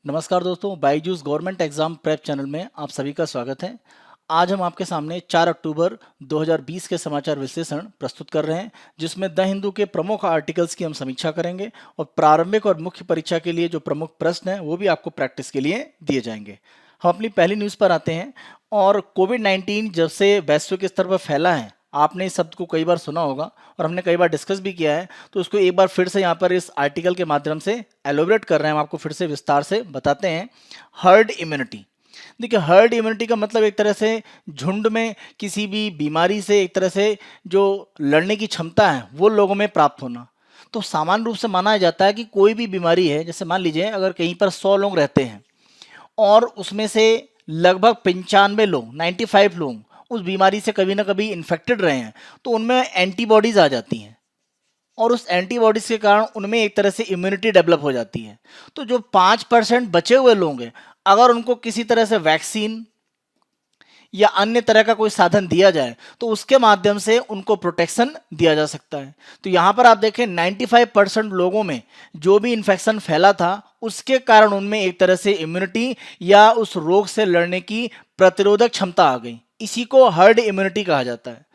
नमस्कार दोस्तों, Byju's government exam prep channel में आप सभी का स्वागत है। आज हम आपके सामने 4 अक्टूबर 2020 के समाचार विश्लेषण प्रस्तुत कर रहे हैं, जिसमें द हिंदू के प्रमुख आर्टिकल्स की हम समीक्षा करेंगे और प्रारंभिक और मुख्य परीक्षा के लिए जो प्रमुख प्रश्न हैं वो भी आपको प्रैक्टिस के लिए दिए जाएंगे। हम अपनी पहली न्यूज़ पर आते हैं और कोविड-19 जब से वैश्विक स्तर पर फैला है, आपने इस शब्द को कई बार सुना होगा और हमने कई बार डिस्कस भी किया है, तो उसको एक बार फिर से यहाँ पर इस आर्टिकल के माध्यम से एलोबरेट कर रहे हैं। हम आपको फिर से विस्तार से बताते हैं। हर्ड इम्यूनिटी, देखिए हर्ड इम्यूनिटी का मतलब एक तरह से झुंड में किसी भी बीमारी से एक तरह से जो लड़ने की क्षमता है वो लोगों में प्राप्त होना। तो सामान्य रूप से माना जाता है कि कोई भी बीमारी है, जैसे मान लीजिए अगर कहीं पर 100 लोग रहते हैं और उसमें से लगभग 95 लोग 95 लोग उस बीमारी से कभी ना कभी इन्फेक्टेड रहे हैं, तो उनमें एंटीबॉडीज आ जाती हैं और उस एंटीबॉडीज के कारण उनमें एक तरह से इम्यूनिटी डेवलप हो जाती है। तो जो 5% बचे हुए लोग हैं, अगर उनको किसी तरह से वैक्सीन या अन्य तरह का कोई साधन दिया जाए तो उसके माध्यम से उनको प्रोटेक्शन दिया जा सकता है। तो यहाँ पर आप देखें 95% लोगों में जो भी इन्फेक्शन फैला था उसके कारण उनमें एक तरह से इम्यूनिटी या उस रोग से लड़ने की प्रतिरोधक क्षमता आ गई। इसी को हर्ड इम्यूनिटी कहा जाता है।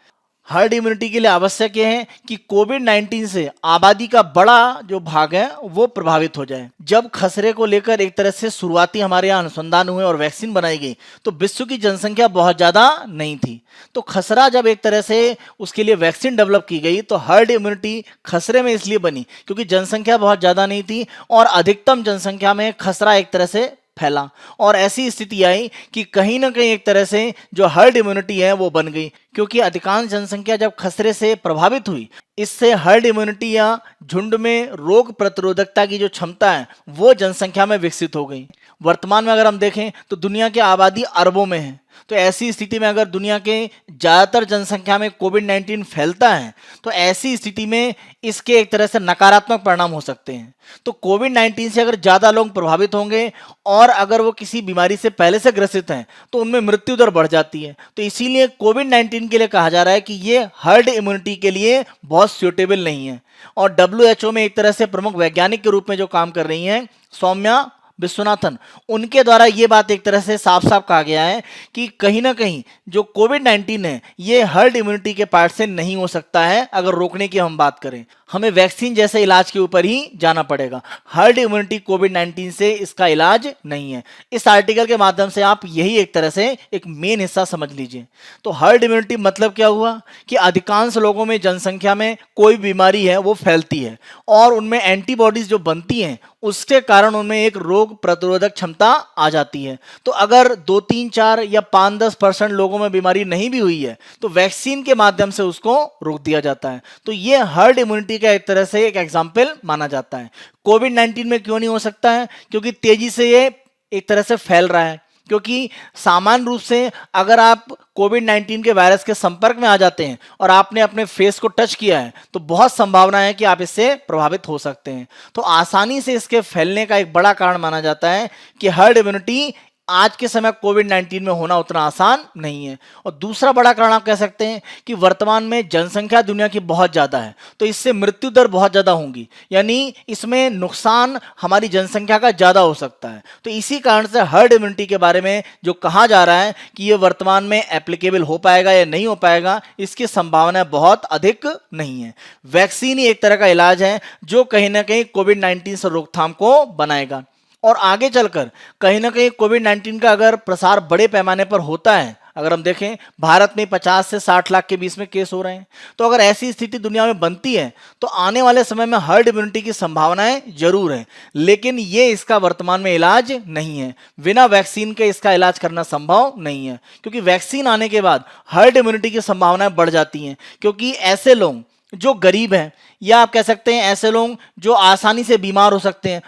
हर्ड इम्यूनिटी के लिए आवश्यक यह है कि कोविड-19 से आबादी का बड़ा जो भाग है वो प्रभावित हो जाए। जब खसरे को लेकर एक तरह से शुरुआती हमारे यहाँ अनुसंधान हुए और वैक्सीन बनाई गई तो विश्व की जनसंख्या बहुत ज़्यादा नहीं थी। तो खसरा जब एक तरह से उसके लिए वैक्सीन डेवलप की गई तो हर्ड इम्यूनिटी खसरे में इसलिए बनी क्योंकि जनसंख्या बहुत ज़्यादा नहीं थी और अधिकतम जनसंख्या में खसरा एक तरह से फैला और ऐसी स्थिति आई कि कहीं ना कहीं एक तरह से जो हर्ड इम्यूनिटी है वो बन गई, क्योंकि अधिकांश जनसंख्या जब खसरे से प्रभावित हुई, इससे हर्ड इम्यूनिटी या झुंड में रोग प्रतिरोधकता की जो क्षमता है वो जनसंख्या में विकसित हो गई। वर्तमान में अगर हम देखें तो दुनिया की आबादी अरबों में है, तो ऐसी स्थिति में अगर दुनिया के ज़्यादातर जनसंख्या में कोविड-19 फैलता है तो ऐसी स्थिति में इसके एक तरह से नकारात्मक परिणाम हो सकते हैं। तो कोविड-19 से अगर ज़्यादा लोग प्रभावित होंगे और अगर वो किसी बीमारी से पहले से ग्रसित हैं तो उनमें मृत्यु दर बढ़ जाती है। तो इसीलिए कोविड-19 के लिए कहा जा रहा है कि ये हर्ड इम्यूनिटी के लिए बहुत सूटेबल नहीं है। और WHO में एक तरह से प्रमुख वैज्ञानिक के रूप में जो काम कर रही हैं सौम्या विश्वनाथन, उनके द्वारा ये बात एक तरह से साफ साफ कहा गया है कि कहीं ना कहीं जो कोविड-19 है ये हर्ड इम्यूनिटी के पार्ट से नहीं हो सकता है। अगर रोकने की हम बात करें, हमें वैक्सीन जैसे इलाज के ऊपर ही जाना पड़ेगा। हर्ड इम्यूनिटी कोविड-19 से इसका इलाज नहीं है। इस आर्टिकल के माध्यम से आप यही एक तरह से एक मेन हिस्सा समझ लीजिए। तो हर्ड इम्यूनिटी मतलब क्या हुआ कि अधिकांश लोगों में जनसंख्या में कोई बीमारी है वो फैलती है और उनमें एंटीबॉडीज जो बनती हैं उसके कारण उनमें एक रोग प्रतिरोधक क्षमता आ जाती है। तो अगर 2, 3, 4 या 5-10% लोगों में बीमारी नहीं भी हुई है तो वैक्सीन के माध्यम से उसको रोक दिया जाता है। तो ये हर्ड इम्यूनिटी का एक तरह से एक एग्जाम्पल माना जाता है। कोविड-19 में क्यों नहीं हो सकता है? क्योंकि तेजी से ये एक तरह से फैल रहा है। क्योंकि सामान्य रूप से अगर आप कोविड-19 के वायरस के संपर्क में आ जाते हैं और आपने अपने फेस को टच किया है तो बहुत संभावना है कि आप इससे प्रभावित हो सकते हैं। तो आसानी से इसके फैलने का एक बड़ा कारण माना जाता है कि हर्ड इम्यूनिटी आज के समय कोविड-19 में होना उतना आसान नहीं है। और दूसरा बड़ा कारण आप कह सकते हैं कि वर्तमान में जनसंख्या दुनिया की बहुत ज़्यादा है, तो इससे मृत्यु दर बहुत ज़्यादा होंगी, यानी इसमें नुकसान हमारी जनसंख्या का ज़्यादा हो सकता है। तो इसी कारण से हर्ड इम्यूनिटी के बारे में जो कहा जा रहा है कि ये वर्तमान में एप्लीकेबल हो पाएगा या नहीं हो पाएगा, इसकी संभावना बहुत अधिक नहीं है। वैक्सीन ही एक तरह का इलाज है जो कहीं ना कहीं कोविड-19 से रोकथाम को बनाएगा और आगे चलकर कहीं ना कहीं कोविड-19 का अगर प्रसार बड़े पैमाने पर होता है, अगर हम देखें भारत में 50 से 60 लाख के बीच में केस हो रहे हैं, तो अगर ऐसी स्थिति दुनिया में बनती है तो आने वाले समय में हर्ड इम्यूनिटी की संभावनाएं जरूर है, लेकिन ये इसका वर्तमान में इलाज नहीं है। बिना वैक्सीन के इसका इलाज करना संभव नहीं है, क्योंकि वैक्सीन आने के बाद हर्ड इम्यूनिटी की संभावनाएं बढ़ जाती हैं। क्योंकि ऐसे लोग जो गरीब हैं या आप कह सकते हैं ऐसे लोग जो आसानी से बीमार हो सकते हैं,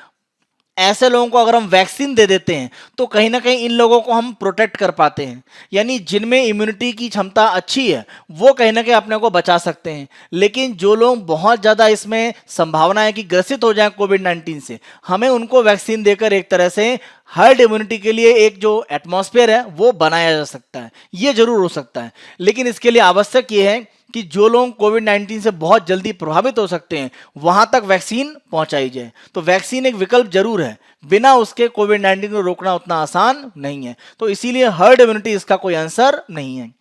ऐसे लोगों को अगर हम वैक्सीन दे देते हैं तो कहीं ना कहीं इन लोगों को हम प्रोटेक्ट कर पाते हैं, यानी जिनमें इम्यूनिटी की क्षमता अच्छी है वो कहीं ना कहीं अपने को बचा सकते हैं। लेकिन जो लोग बहुत ज़्यादा इसमें संभावना है कि ग्रसित हो जाएं कोविड-19 से, हमें उनको वैक्सीन देकर एक तरह से हर्ड इम्यूनिटी के लिए एक जो एटमॉस्फेयर है वो बनाया जा सकता है। ये जरूर हो सकता है, लेकिन इसके लिए आवश्यक ये है कि जो लोग कोविड-19 से बहुत जल्दी प्रभावित हो सकते हैं वहां तक वैक्सीन पहुंचाई जाए। तो वैक्सीन एक विकल्प जरूर है, बिना उसके कोविड-19 को रोकना उतना आसान नहीं है। तो इसीलिए हर्ड इम्यूनिटी इसका कोई आंसर नहीं है।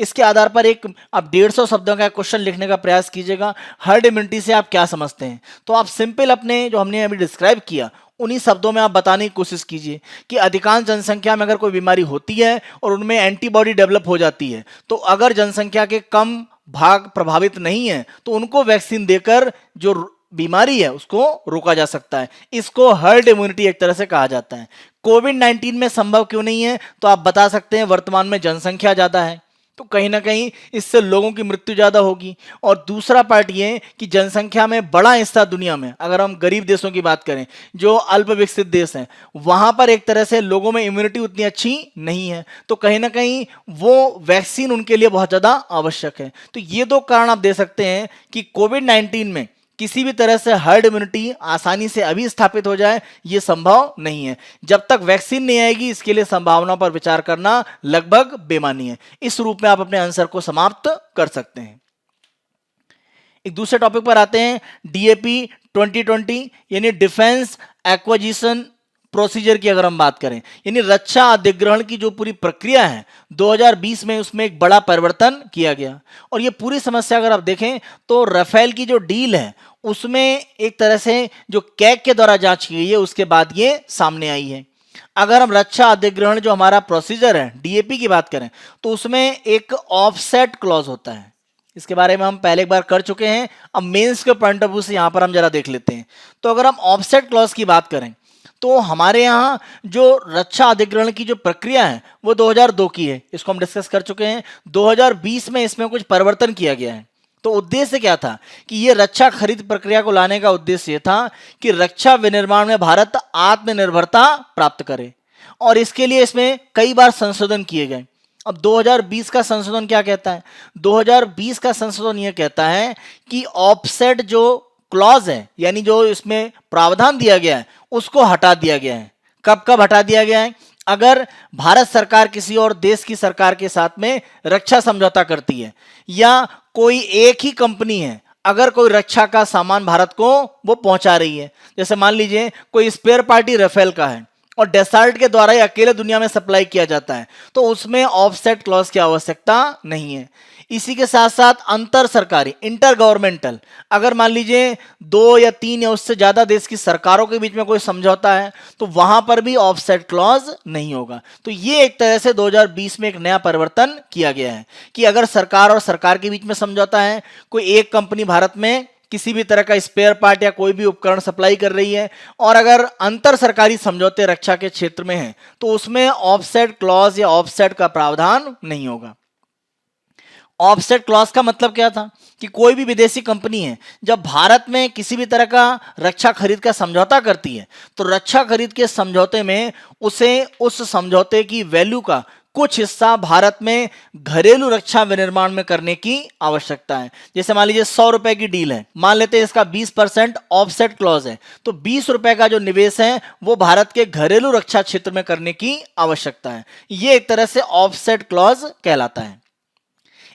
इसके आधार पर एक आप 150 शब्दों का क्वेश्चन लिखने का प्रयास कीजिएगा। हर्ड इम्यूनिटी से आप क्या समझते हैं? तो आप सिंपल अपने जो हमने अभी डिस्क्राइब किया उन्हीं शब्दों में आप बताने की कोशिश कीजिए कि अधिकांश जनसंख्या में अगर कोई बीमारी होती है और उनमें एंटीबॉडी डेवलप हो जाती है, तो अगर जनसंख्या के कम भाग प्रभावित नहीं है तो उनको वैक्सीन देकर जो बीमारी है उसको रोका जा सकता है। इसको हर्ड इम्यूनिटी एक तरह से कहा जाता है। कोविड-19 में संभव क्यों नहीं है? तो आप बता सकते हैं वर्तमान में जनसंख्या ज्यादा है, तो कहीं ना कहीं इससे लोगों की मृत्यु ज्यादा होगी। और दूसरा पार्ट ये कि जनसंख्या में बड़ा हिस्सा दुनिया में, अगर हम गरीब देशों की बात करें जो अल्प विकसित देश हैं, वहां पर एक तरह से लोगों में इम्यूनिटी उतनी अच्छी नहीं है, तो कहीं ना कहीं वो वैक्सीन उनके लिए बहुत ज्यादा आवश्यक है। तो ये दो कारण आप दे सकते हैं कि कोविड-19 में किसी भी तरह से हर्ड इम्यूनिटी आसानी से अभी स्थापित हो जाए ये संभव नहीं है। जब तक वैक्सीन नहीं आएगी इसके लिए संभावनाओं पर विचार करना लगभग बेमानी है। इस रूप में आप अपने आंसर को समाप्त कर सकते हैं। एक दूसरे टॉपिक पर आते हैं, डीएपी 2020 यानी डिफेंस एक्विजिशन प्रोसीजर की अगर हम बात करें, यानी रक्षा अधिग्रहण की जो पूरी प्रक्रिया है 2020 में उसमें एक बड़ा परिवर्तन किया गया। और ये पूरी समस्या अगर आप देखें तो राफेल की जो डील है उसमें एक तरह से जो कैग के द्वारा जांच की गई है उसके बाद ये सामने आई है। अगर हम रक्षा अधिग्रहण जो हमारा प्रोसीजर है डीएपी की बात करें तो उसमें एक ऑफसेट क्लॉज होता है। इसके बारे में हम पहले एक बार कर चुके हैं, अब मेंस के पॉइंट ऑफ व्यू से यहां पर हम जरा देख लेते हैं। तो अगर हम ऑफसेट क्लॉज की बात करें तो हमारे यहाँ जो रक्षा अधिग्रहण की जो प्रक्रिया है वो 2002 की है, इसको हम डिस्कस कर चुके हैं। 2020 में इसमें कुछ परिवर्तन किया गया है। तो उद्देश्य क्या था कि ये रक्षा खरीद प्रक्रिया को लाने का उद्देश्य ये था कि रक्षा विनिर्माण में भारत आत्मनिर्भरता प्राप्त करे, और इसके लिए इसमें कई बार संशोधन किए गए। अब 2020 का संशोधन क्या कहता है? 2020 का संशोधन यह कहता है कि ऑफसेट जो क्लॉज है यानी जो इसमें प्रावधान दिया गया है उसको हटा दिया गया है। कब कब हटा दिया गया है? अगर भारत सरकार किसी और देश की सरकार के साथ में रक्षा समझौता करती है, या कोई एक ही कंपनी है अगर कोई रक्षा का सामान भारत को वो पहुंचा रही है, जैसे मान लीजिए कोई स्पेयर पार्टी राफेल का है और डेसाल्ट के द्वारा ही अकेले दुनिया में सप्लाई किया जाता है, तो उसमें ऑफसेट क्लॉज की आवश्यकता नहीं है। इसी के साथ साथ अंतर सरकारी इंटर गवर्नमेंटल, अगर मान लीजिए 2 या 3 या उससे ज्यादा देश की सरकारों के बीच में कोई समझौता है तो वहां पर भी ऑफसेट क्लॉज नहीं होगा। तो ये एक तरह से 2020 में एक नया परिवर्तन किया गया है कि अगर सरकार और सरकार के बीच में समझौता है, कोई एक कंपनी भारत में किसी भी तरह का स्पेयर पार्ट या कोई भी उपकरण सप्लाई कर रही है, और अगर अंतर सरकारी समझौते रक्षा के क्षेत्र में है तो उसमें ऑफसेट क्लॉज या ऑफसेट का प्रावधान नहीं होगा। ऑफसेट क्लॉज का मतलब क्या था कि कोई भी विदेशी कंपनी है जब भारत में किसी भी तरह का रक्षा खरीद का समझौता करती है तो रक्षा खरीद के समझौते में उसे उस समझौते की वैल्यू का कुछ हिस्सा भारत में घरेलू रक्षा विनिर्माण में करने की आवश्यकता है। जैसे मान लीजिए 100 रुपए की डील है, मान लेते हैं इसका 20% ऑफसेट क्लॉज है, तो 20 रुपए का जो निवेश है वो भारत के घरेलू रक्षा क्षेत्र में करने की आवश्यकता है। ये एक तरह से ऑफसेट क्लॉज कहलाता है।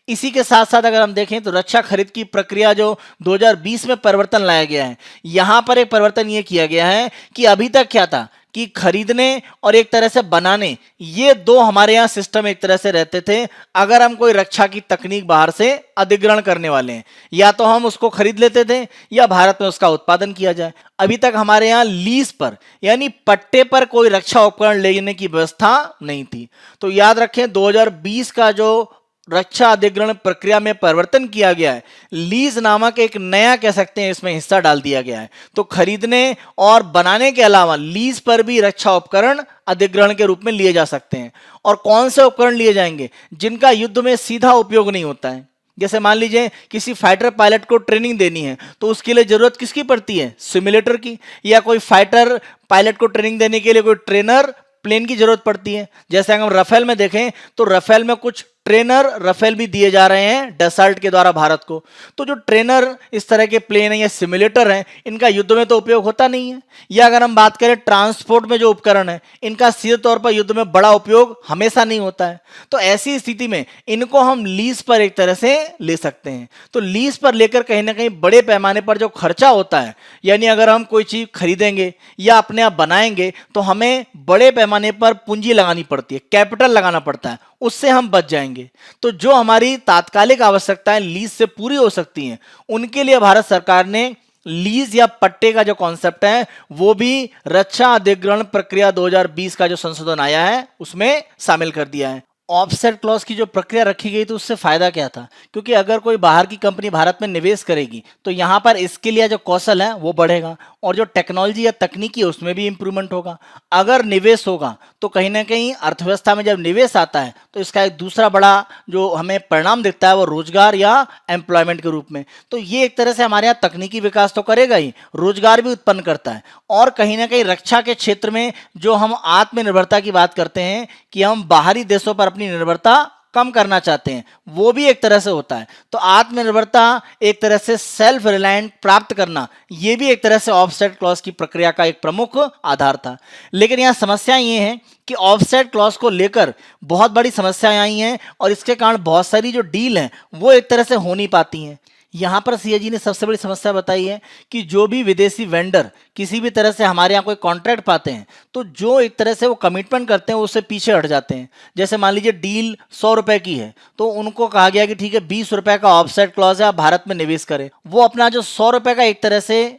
इसी के साथ साथ अगर हम देखें तो रक्षा खरीद की प्रक्रिया जो 2020 में परिवर्तन लाया गया है, यहां पर एक परिवर्तन यह किया गया है कि अभी तक क्या था कि खरीदने और एक तरह से बनाने, ये दो हमारे यहां सिस्टम एक तरह से रहते थे। अगर हम कोई रक्षा की तकनीक बाहर से अधिग्रहण करने वाले हैं, या तो हम उसको खरीद लेते थे या भारत में उसका उत्पादन किया जाए। अभी तक हमारे यहां लीज पर यानी पट्टे पर कोई रक्षा उपकरण लेने की व्यवस्था नहीं थी। तो याद रखें 2020 का जो रक्षा अधिग्रहण प्रक्रिया में परिवर्तन किया गया है, लीज नामक एक नया कह सकते हैं इसमें हिस्सा डाल दिया गया है। तो खरीदने और बनाने के अलावा लीज पर भी रक्षा उपकरण अधिग्रहण के रूप में लिए जा सकते हैं। और कौन से उपकरण लिए जाएंगे? जिनका युद्ध में सीधा उपयोग नहीं होता है। जैसे मान लीजिए किसी फाइटर पायलट को ट्रेनिंग देनी है तो उसके लिए जरूरत किसकी पड़ती है? सिमुलेटर की। या कोई फाइटर पायलट को ट्रेनिंग देने के लिए कोई ट्रेनर प्लेन की जरूरत पड़ती है। जैसे अगर हम राफेल में देखें तो राफेल में कुछ ट्रेनर राफेल भी दिए जा रहे हैं डसल्ट के द्वारा भारत को। तो जो ट्रेनर इस तरह के प्लेन है या सिमुलेटर हैं, इनका युद्ध में तो उपयोग होता नहीं है। या अगर हम बात करें ट्रांसपोर्ट में जो उपकरण है, इनका सीधे तौर पर युद्ध में बड़ा उपयोग हमेशा नहीं होता है। तो ऐसी स्थिति में इनको हम लीज पर एक तरह से ले सकते हैं। तो लीज पर लेकर कहीं ना कहीं बड़े पैमाने पर जो खर्चा होता है, यानी अगर हम कोई चीज खरीदेंगे या अपने आप बनाएंगे तो हमें बड़े पैमाने पर पूंजी लगानी पड़ती है, कैपिटल लगाना पड़ता है, उससे हम बच जाएंगे। तो जो हमारी तात्कालिक आवश्यकताएं लीज से पूरी हो सकती हैं, उनके लिए भारत सरकार ने लीज या पट्टे का जो कॉन्सेप्ट है वो भी रक्षा अधिग्रहण प्रक्रिया 2020 का जो संशोधन आया है उसमें शामिल कर दिया है। ऑफसेट क्लॉज की जो प्रक्रिया रखी गई तो उससे फायदा क्या था, क्योंकि अगर कोई बाहर की कंपनी भारत में निवेश करेगी तो यहाँ पर स्किल या जो कौशल है वो बढ़ेगा और जो टेक्नोलॉजी या तकनीकी है उसमें भी इंप्रूवमेंट होगा। अगर निवेश होगा तो कहीं ना कहीं अर्थव्यवस्था में जब निवेश आता है तो इसका एक दूसरा बड़ा जो हमें परिणाम दिखता है वो रोजगार या एम्प्लॉयमेंट के रूप में। तो ये एक तरह से हमारे यहाँ तकनीकी विकास तो करेगा ही, रोजगार भी उत्पन्न करता है। और कहीं ना कहीं रक्षा के क्षेत्र में जो हम आत्मनिर्भरता की बात करते हैं कि हम बाहरी देशों पर अपनी निर्भरता कम करना चाहते हैं, वो भी एक तरह से होता है। तो आत्मनिर्भरता एक तरह से सेल्फ रिलायंट प्राप्त करना, ये भी एक तरह से ऑफसेट क्लॉज की प्रक्रिया का एक प्रमुख आधार था। लेकिन यहाँ समस्या ये है कि ऑफसेट क्लॉज को लेकर बहुत बड़ी समस्याएं आई हैं और इसके कारण बहुत सारी जो डील हैं वो एक तरह से हो नहीं पाती हैं। यहाँ पर सीएजी ने सबसे बड़ी समस्या बताई है कि जो भी विदेशी वेंडर किसी भी तरह से हमारे यहाँ कोई कॉन्ट्रैक्ट पाते हैं तो जो एक तरह से वो कमिटमेंट करते हैं उससे पीछे हट जाते हैं। जैसे मान लीजिए डील 100 रुपए की है तो उनको कहा गया कि ठीक है 20 रुपए का ऑफसेट क्लॉज है, आप भारत में निवेश करें। वो अपना जो 100 रुपए का एक तरह से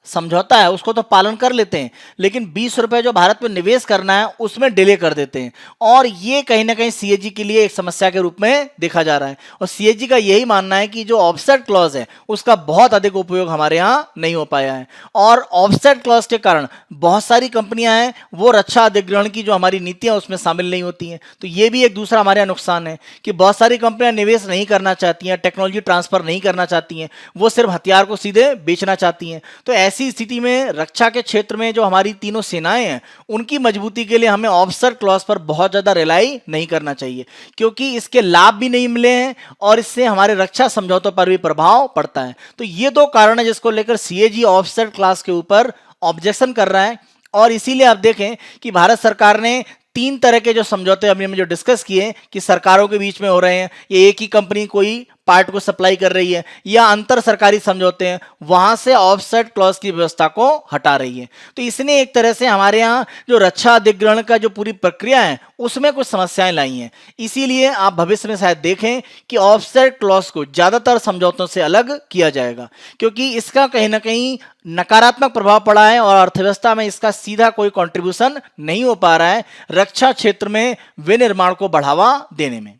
समझौता है उसको तो पालन कर लेते हैं, लेकिन 20 रुपए जो भारत में निवेश करना है उसमें डिले कर देते हैं। और ये कहीं ना कहीं सीएजी के लिए एक समस्या के रूप में देखा जा रहा है। और सीएजी का यही मानना है कि जो ऑफसेट क्लॉज है उसका बहुत अधिक उपयोग हमारे यहाँ नहीं हो पाया है। और ऑफसेट क्लॉज के कारण बहुत सारी कंपनियां हैं वो रक्षा अधिग्रहण की जो हमारी नीतियां उसमें शामिल नहीं होती हैं। तो ये भी एक दूसरा हमारे यहाँ नुकसान है कि बहुत सारी कंपनियां निवेश नहीं करना चाहती हैं, टेक्नोलॉजी ट्रांसफर नहीं करना चाहती हैं, वो सिर्फ हथियार को सीधे बेचना चाहती हैं। तो ऐसी स्थिति में रक्षा के क्षेत्र में जो हमारी तीनों सेनाएं हैं उनकी मजबूती के लिए हमें ऑफसेट क्लॉज पर बहुत ज्यादा रिलाई नहीं करना चाहिए, क्योंकि इसके लाभ भी नहीं मिले हैं और इससे हमारे रक्षा समझौतों पर भी प्रभाव पड़ता है। तो ये दो कारण है जिसको लेकर सीएजी ऑफसेट क्लॉज के ऊपर ऑब्जेक्शन कर रहा है। और इसीलिए आप देखें कि भारत सरकार ने 3 तरह के जो समझौते अभी हमने जो डिस्कस किए कि सरकारों के बीच में हो रहे हैं, ये एक ही कंपनी कोई पार्ट को सप्लाई कर रही है, या अंतर सरकारी समझौते हैं, वहां से ऑफसेट क्लॉज की व्यवस्था को हटा रही है। तो इसने एक तरह से हमारे यहाँ जो रक्षा अधिग्रहण का जो पूरी प्रक्रिया है उसमें कुछ समस्याएं लाई हैं। इसीलिए आप भविष्य में शायद देखें कि ऑफसेट क्लॉज को ज्यादातर समझौतों से अलग किया जाएगा, क्योंकि इसका कहीं ना कहीं नकारात्मक प्रभाव पड़ा है और अर्थव्यवस्था में इसका सीधा कोई कंट्रीब्यूशन नहीं हो पा रहा है रक्षा क्षेत्र में विनिर्माण को बढ़ावा देने में।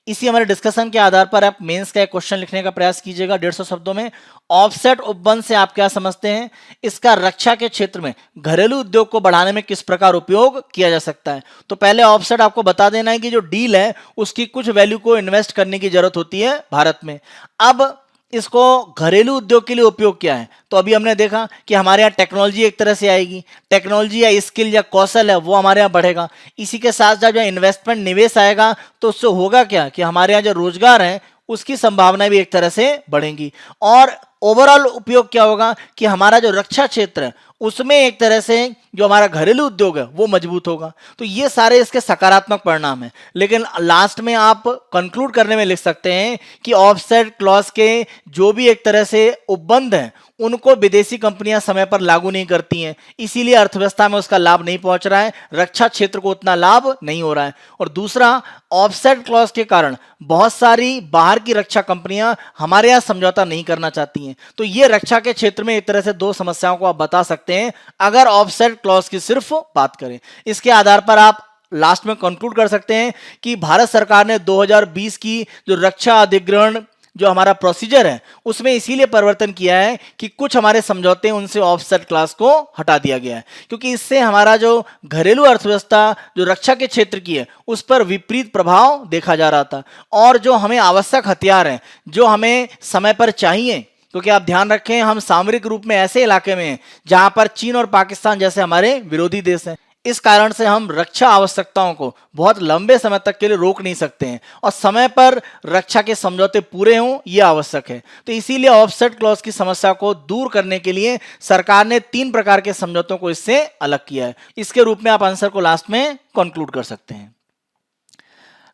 इसी हमारे डिस्कशन के आधार पर आप मेंस का एक क्वेश्चन लिखने का प्रयास कीजिएगा 150 शब्दों में। ऑफसेट उपबंध से आप क्या समझते हैं? इसका रक्षा के क्षेत्र में घरेलू उद्योग को बढ़ाने में किस प्रकार उपयोग किया जा सकता है? तो पहले ऑफसेट आपको बता देना है कि जो डील है उसकी कुछ वैल्यू को इन्वेस्ट करने की जरूरत होती है भारत में। अब इसको घरेलू उद्योग के लिए उपयोग क्या है? तो अभी हमने देखा कि हमारे यहाँ टेक्नोलॉजी एक तरह से आएगी, टेक्नोलॉजी या स्किल या कौशल है वो हमारे यहाँ बढ़ेगा। इसी के साथ जब इन्वेस्टमेंट निवेश आएगा तो उससे होगा क्या कि हमारे यहाँ जो रोजगार है उसकी संभावना भी एक तरह से बढ़ेंगी। और ओवरऑल उपयोग क्या होगा कि हमारा जो रक्षा क्षेत्र है उसमें एक तरह से जो हमारा घरेलू उद्योग है वो मजबूत होगा। तो ये सारे इसके सकारात्मक परिणाम हैं। लेकिन लास्ट में आप कंक्लूड करने में लिख सकते हैं कि ऑफसेट क्लॉज के जो भी एक तरह से उपबंध हैं उनको विदेशी कंपनियां समय पर लागू नहीं करती हैं, इसीलिए अर्थव्यवस्था में उसका लाभ नहीं पहुंच रहा है, रक्षा क्षेत्र को उतना लाभ नहीं हो रहा है। और दूसरा, ऑफसेट क्लॉज के कारण बहुत सारी बाहर की रक्षा कंपनियां हमारे यहाँ समझौता नहीं करना चाहती हैं। तो ये रक्षा के क्षेत्र में एक तरह से 2 समस्याओं को आप बता सकते हैं अगर ऑफसेट क्लॉज की सिर्फ बात करें। इसके आधार पर आप लास्ट में कंक्लूड कर सकते हैं कि भारत सरकार ने 2020 की जो रक्षा अधिग्रहण जो हमारा प्रोसीजर है उसमें इसीलिए परिवर्तन किया है कि कुछ हमारे समझौते हैं उनसे ऑफसेट क्लॉज को हटा दिया गया है, क्योंकि इससे हमारा जो घरेलू अर्थव्यवस्था जो रक्षा के क्षेत्र की है उस पर विपरीत प्रभाव देखा जा रहा था। और जो हमें आवश्यक हथियार हैं जो हमें समय पर चाहिए, क्योंकि आप ध्यान रखें हम सामरिक रूप में ऐसे इलाके में हैं जहां पर चीन और पाकिस्तान जैसे हमारे विरोधी देश हैं, इस कारण से हम रक्षा आवश्यकताओं को बहुत लंबे समय तक के लिए रोक नहीं सकते हैं और समय पर रक्षा के समझौते पूरे हों ये आवश्यक है। तो इसीलिए ऑफसेट क्लॉज की समस्या को दूर करने के लिए सरकार ने 3 प्रकार के समझौतों को इससे अलग किया है। इसके रूप में आप आंसर को लास्ट में कंक्लूड कर सकते हैं।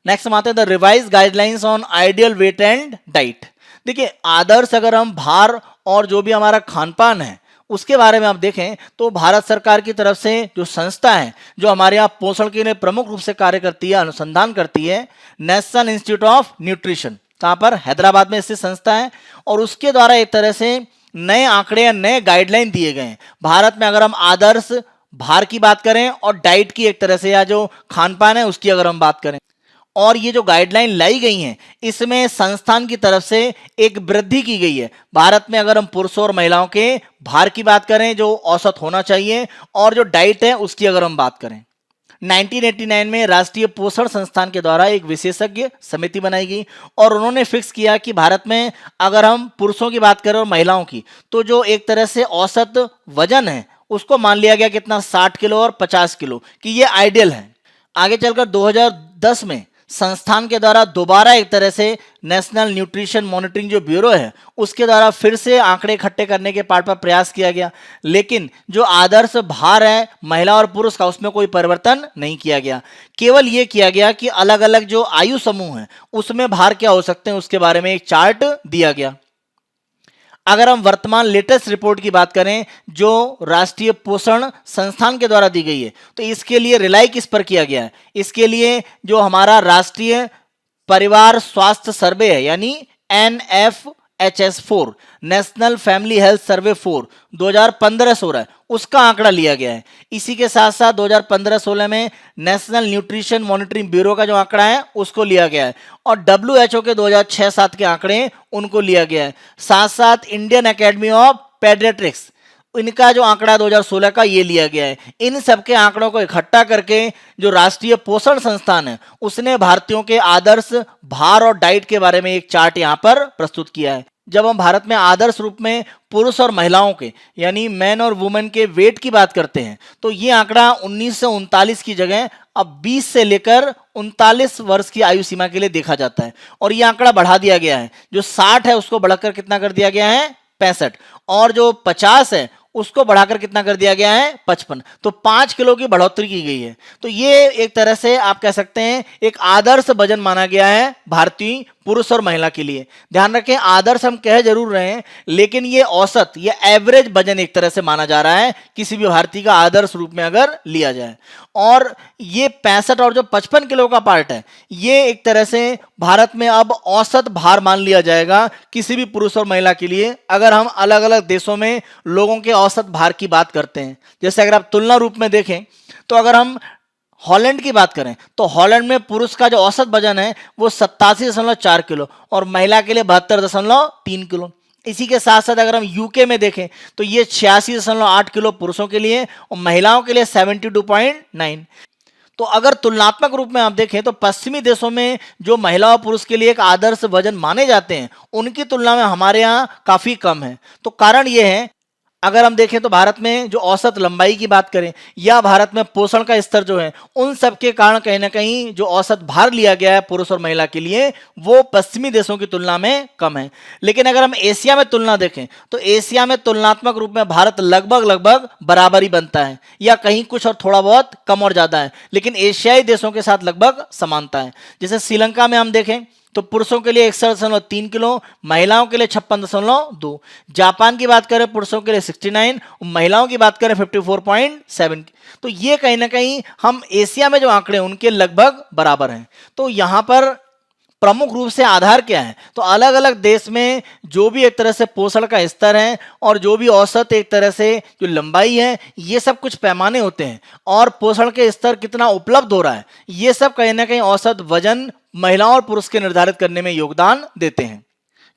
नेक्स्ट हम आते हैं the revise guidelines on ideal weight and diet. देखिए आदर्श अगर हम भार और जो भी हमारा खान पान है उसके बारे में आप देखें तो भारत सरकार की तरफ से जो संस्था है जो हमारे यहाँ पोषण के लिए प्रमुख रूप से कार्य करती है, अनुसंधान करती है, नेशनल इंस्टीट्यूट ऑफ न्यूट्रिशन, कहाँ पर, हैदराबाद में स्थित संस्था है। और उसके द्वारा एक तरह से नए आंकड़े या नए गाइडलाइन दिए गए हैं भारत में। अगर हम आदर्श भार की बात करें और डाइट की एक तरह से या जो खान पान है उसकी अगर हम बात करें, और ये जो गाइडलाइन लाई गई हैं इसमें संस्थान की तरफ से एक वृद्धि की गई है। भारत में अगर हम पुरुषों और महिलाओं के भार की बात करें जो औसत होना चाहिए और जो डाइट है उसकी अगर हम बात करें, 1989 में राष्ट्रीय पोषण संस्थान के द्वारा एक विशेषज्ञ समिति बनाई गई और उन्होंने फिक्स किया कि भारत में अगर हम पुरुषों की बात करें और महिलाओं की तो जो एक तरह से औसत वजन है उसको मान लिया गया कितना, 60 किलो और 50 किलो कि ये आइडियल है। आगे चलकर 2010 में संस्थान के द्वारा दोबारा एक तरह से नेशनल न्यूट्रिशन मॉनिटरिंग जो ब्यूरो है उसके द्वारा फिर से आंकड़े इकट्ठे करने के पार्ट पर प्रयास किया गया, लेकिन जो आदर्श भार है महिला और पुरुष का उसमें कोई परिवर्तन नहीं किया गया। केवल ये किया गया कि अलग अलग जो आयु समूह है उसमें भार क्या हो सकते हैं उसके बारे में एक चार्ट दिया गया। अगर हम वर्तमान लेटेस्ट रिपोर्ट की बात करें जो राष्ट्रीय पोषण संस्थान के द्वारा दी गई है तो इसके लिए रिलाई किस पर किया गया है, इसके लिए जो हमारा राष्ट्रीय परिवार स्वास्थ्य सर्वे है यानी NFHS4 national family health survey 4 2015-16 उसका आंकड़ा लिया गया है। इसी के साथ साथ 2015-16 में नेशनल न्यूट्रिशन मॉनिटरिंग ब्यूरो का जो आंकड़ा है उसको लिया गया है और WHO के 2006-7 के आंकड़े उनको लिया गया है। साथ साथ इंडियन एकेडमी ऑफ पेडियाट्रिक्स इनका जो आंकड़ा 2016 का ये लिया गया है। इन सबके आंकड़ों को इकट्ठा करके जो राष्ट्रीय पोषण संस्थान है उसने भारतीयों के आदर्श भार और डाइट के बारे में एक चार्ट यहाँ पर प्रस्तुत किया है। जब हम भारत में आदर्श रूप में पुरुष और महिलाओं के यानी मैन और वुमेन के वेट की बात करते हैं तो ये आंकड़ा 1939 की जगह अब 20 से लेकर 39 वर्ष की आयु सीमा के लिए देखा जाता है और ये आंकड़ा बढ़ा दिया गया है। जो 60 है उसको बढ़ाकर कितना कर दिया गया है, 65, और जो 50 है उसको बढ़ाकर कितना कर दिया गया है, 55। तो 5 किलो की बढ़ोतरी की गई है। तो ये एक तरह से आप कह सकते हैं एक आदर्श वजन माना गया है भारतीय पुरुष और महिला के लिए। ध्यान रखें आदर्श हम कह जरूर रहे हैं लेकिन ये औसत ये एवरेज वजन एक तरह से माना जा रहा है किसी भी भारतीय का आदर्श रूप में अगर लिया जाए। और ये 65 और जो 55 किलो का पार्ट है ये एक तरह से भारत में अब औसत भार मान लिया जाएगा किसी भी पुरुष और महिला के लिए अगर हम अलग अलग देशों में लोगों के औसत भार की बात करते हैं। जैसे अगर आप तुलना रूप में देखें तो अगर हम हॉलैंड की बात करें तो हॉलैंड में पुरुष का जो औसत वजन है वो 87.4 किलो और महिला के लिए 72.3 किलो। इसी के साथ साथ अगर हम यूके में देखें तो ये 86.8 किलो पुरुषों के लिए और महिलाओं के लिए 72.9। तो अगर तुलनात्मक रूप में आप देखें तो पश्चिमी देशों में जो महिला और पुरुष के लिए एक आदर्श वजन माने जाते हैं उनकी तुलना में हमारे यहाँ काफी कम है। तो कारण ये है अगर हम देखें तो भारत में जो औसत लंबाई की बात करें या भारत में पोषण का स्तर जो है उन सब के कारण कहीं ना कहीं जो औसत भार लिया गया है पुरुष और महिला के लिए वो पश्चिमी देशों की तुलना में कम है। लेकिन अगर हम एशिया में तुलना देखें तो एशिया में तुलनात्मक रूप में भारत लगभग बराबर ही बनता है या कहीं कुछ और थोड़ा बहुत कम और ज्यादा है, लेकिन एशियाई देशों के साथ लगभग समानता है। जैसे श्रीलंका में हम देखें तो पुरुषों के लिए 61.3 किलो, महिलाओं के लिए 56.2। जापान की बात करें पुरुषों के लिए 69, महिलाओं की बात करें 54.7। तो ये कहीं ना कहीं हम एशिया में जो आंकड़े उनके लगभग बराबर हैं। तो यहाँ पर प्रमुख रूप से आधार क्या है, तो अलग अलग देश में जो भी एक तरह से पोषण का स्तर है और जो भी औसत एक तरह से जो लंबाई है ये सब कुछ पैमाने होते हैं और पोषण के स्तर कितना उपलब्ध हो रहा है ये सब कहीं ना कहीं औसत वजन महिलाओं और पुरुष के निर्धारित करने में योगदान देते हैं।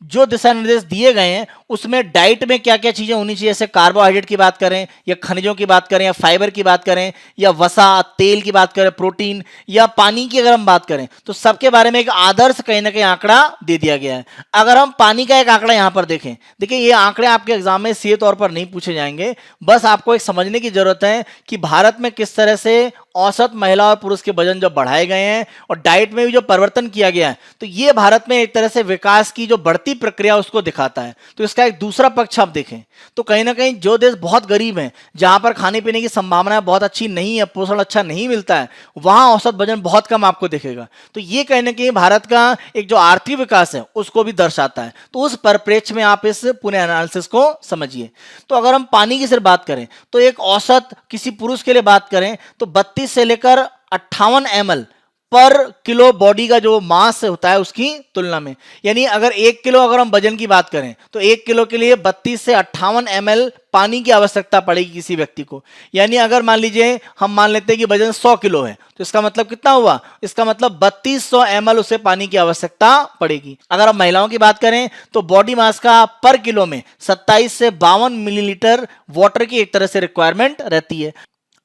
जो दिशा निर्देश दिए गए हैं उसमें डाइट में क्या क्या चीजें होनी चाहिए, जैसे कार्बोहाइड्रेट की बात करें या खनिजों की बात करें या फाइबर की बात करें या वसा तेल की बात करें, प्रोटीन या पानी की अगर हम बात करें, तो सबके बारे में एक आदर्श कहीं ना कहीं आंकड़ा दे दिया गया है। अगर हम पानी का एक आंकड़ा यहां पर देखें, देखिए ये आंकड़े आपके एग्जाम में सीधे तौर पर नहीं पूछे जाएंगे, बस आपको एक समझने की जरूरत है कि भारत में किस तरह से औसत महिला और पुरुष के वजन जो बढ़ाए गए हैं और डाइट में भी जो परिवर्तन किया गया है, तो ये भारत में एक तरह से विकास की जो बढ़ती प्रक्रिया उसको दिखाता है। तो इसका एक दूसरा पक्ष आप देखें तो कहीं ना कहीं जो देश बहुत गरीब है, जहां पर खाने पीने की संभावनाएं बहुत अच्छी नहीं है, पोषण अच्छा नहीं मिलता है, वहां औसत वजन बहुत कम आपको दिखेगा। तो ये कहीं ना कहीं भारत का एक जो आर्थिक विकास है उसको भी दर्शाता है। तो उस परिप्रेक्ष्य में आप इस पूरे एनालिसिस को समझिए। तो अगर हम पानी की सिर्फ बात करें तो एक औसत किसी पुरुष के लिए बात करें तो 32 से लेकर 58 ml पर किलो बॉडी का जो मास होता है उसकी तुलना में, यानी अगर 1 किलो अगर हम वजन की बात करें तो 1 किलो के लिए 32 से 58 ml पानी की आवश्यकता पड़ेगी किसी व्यक्ति को। यानी अगर मान लीजिए हम मान लेते हैं कि वजन 100 किलो है तो इसका मतलब कितना हुआ, इसका मतलब 3200 ml उसे पानी की आवश्यकता पड़ेगी। अगर हम महिलाओं की बात करें तो बॉडी मास का पर किलो में 27 से 52 मिलीलीटर वाटर की एक तरह से रिक्वायरमेंट रहती है।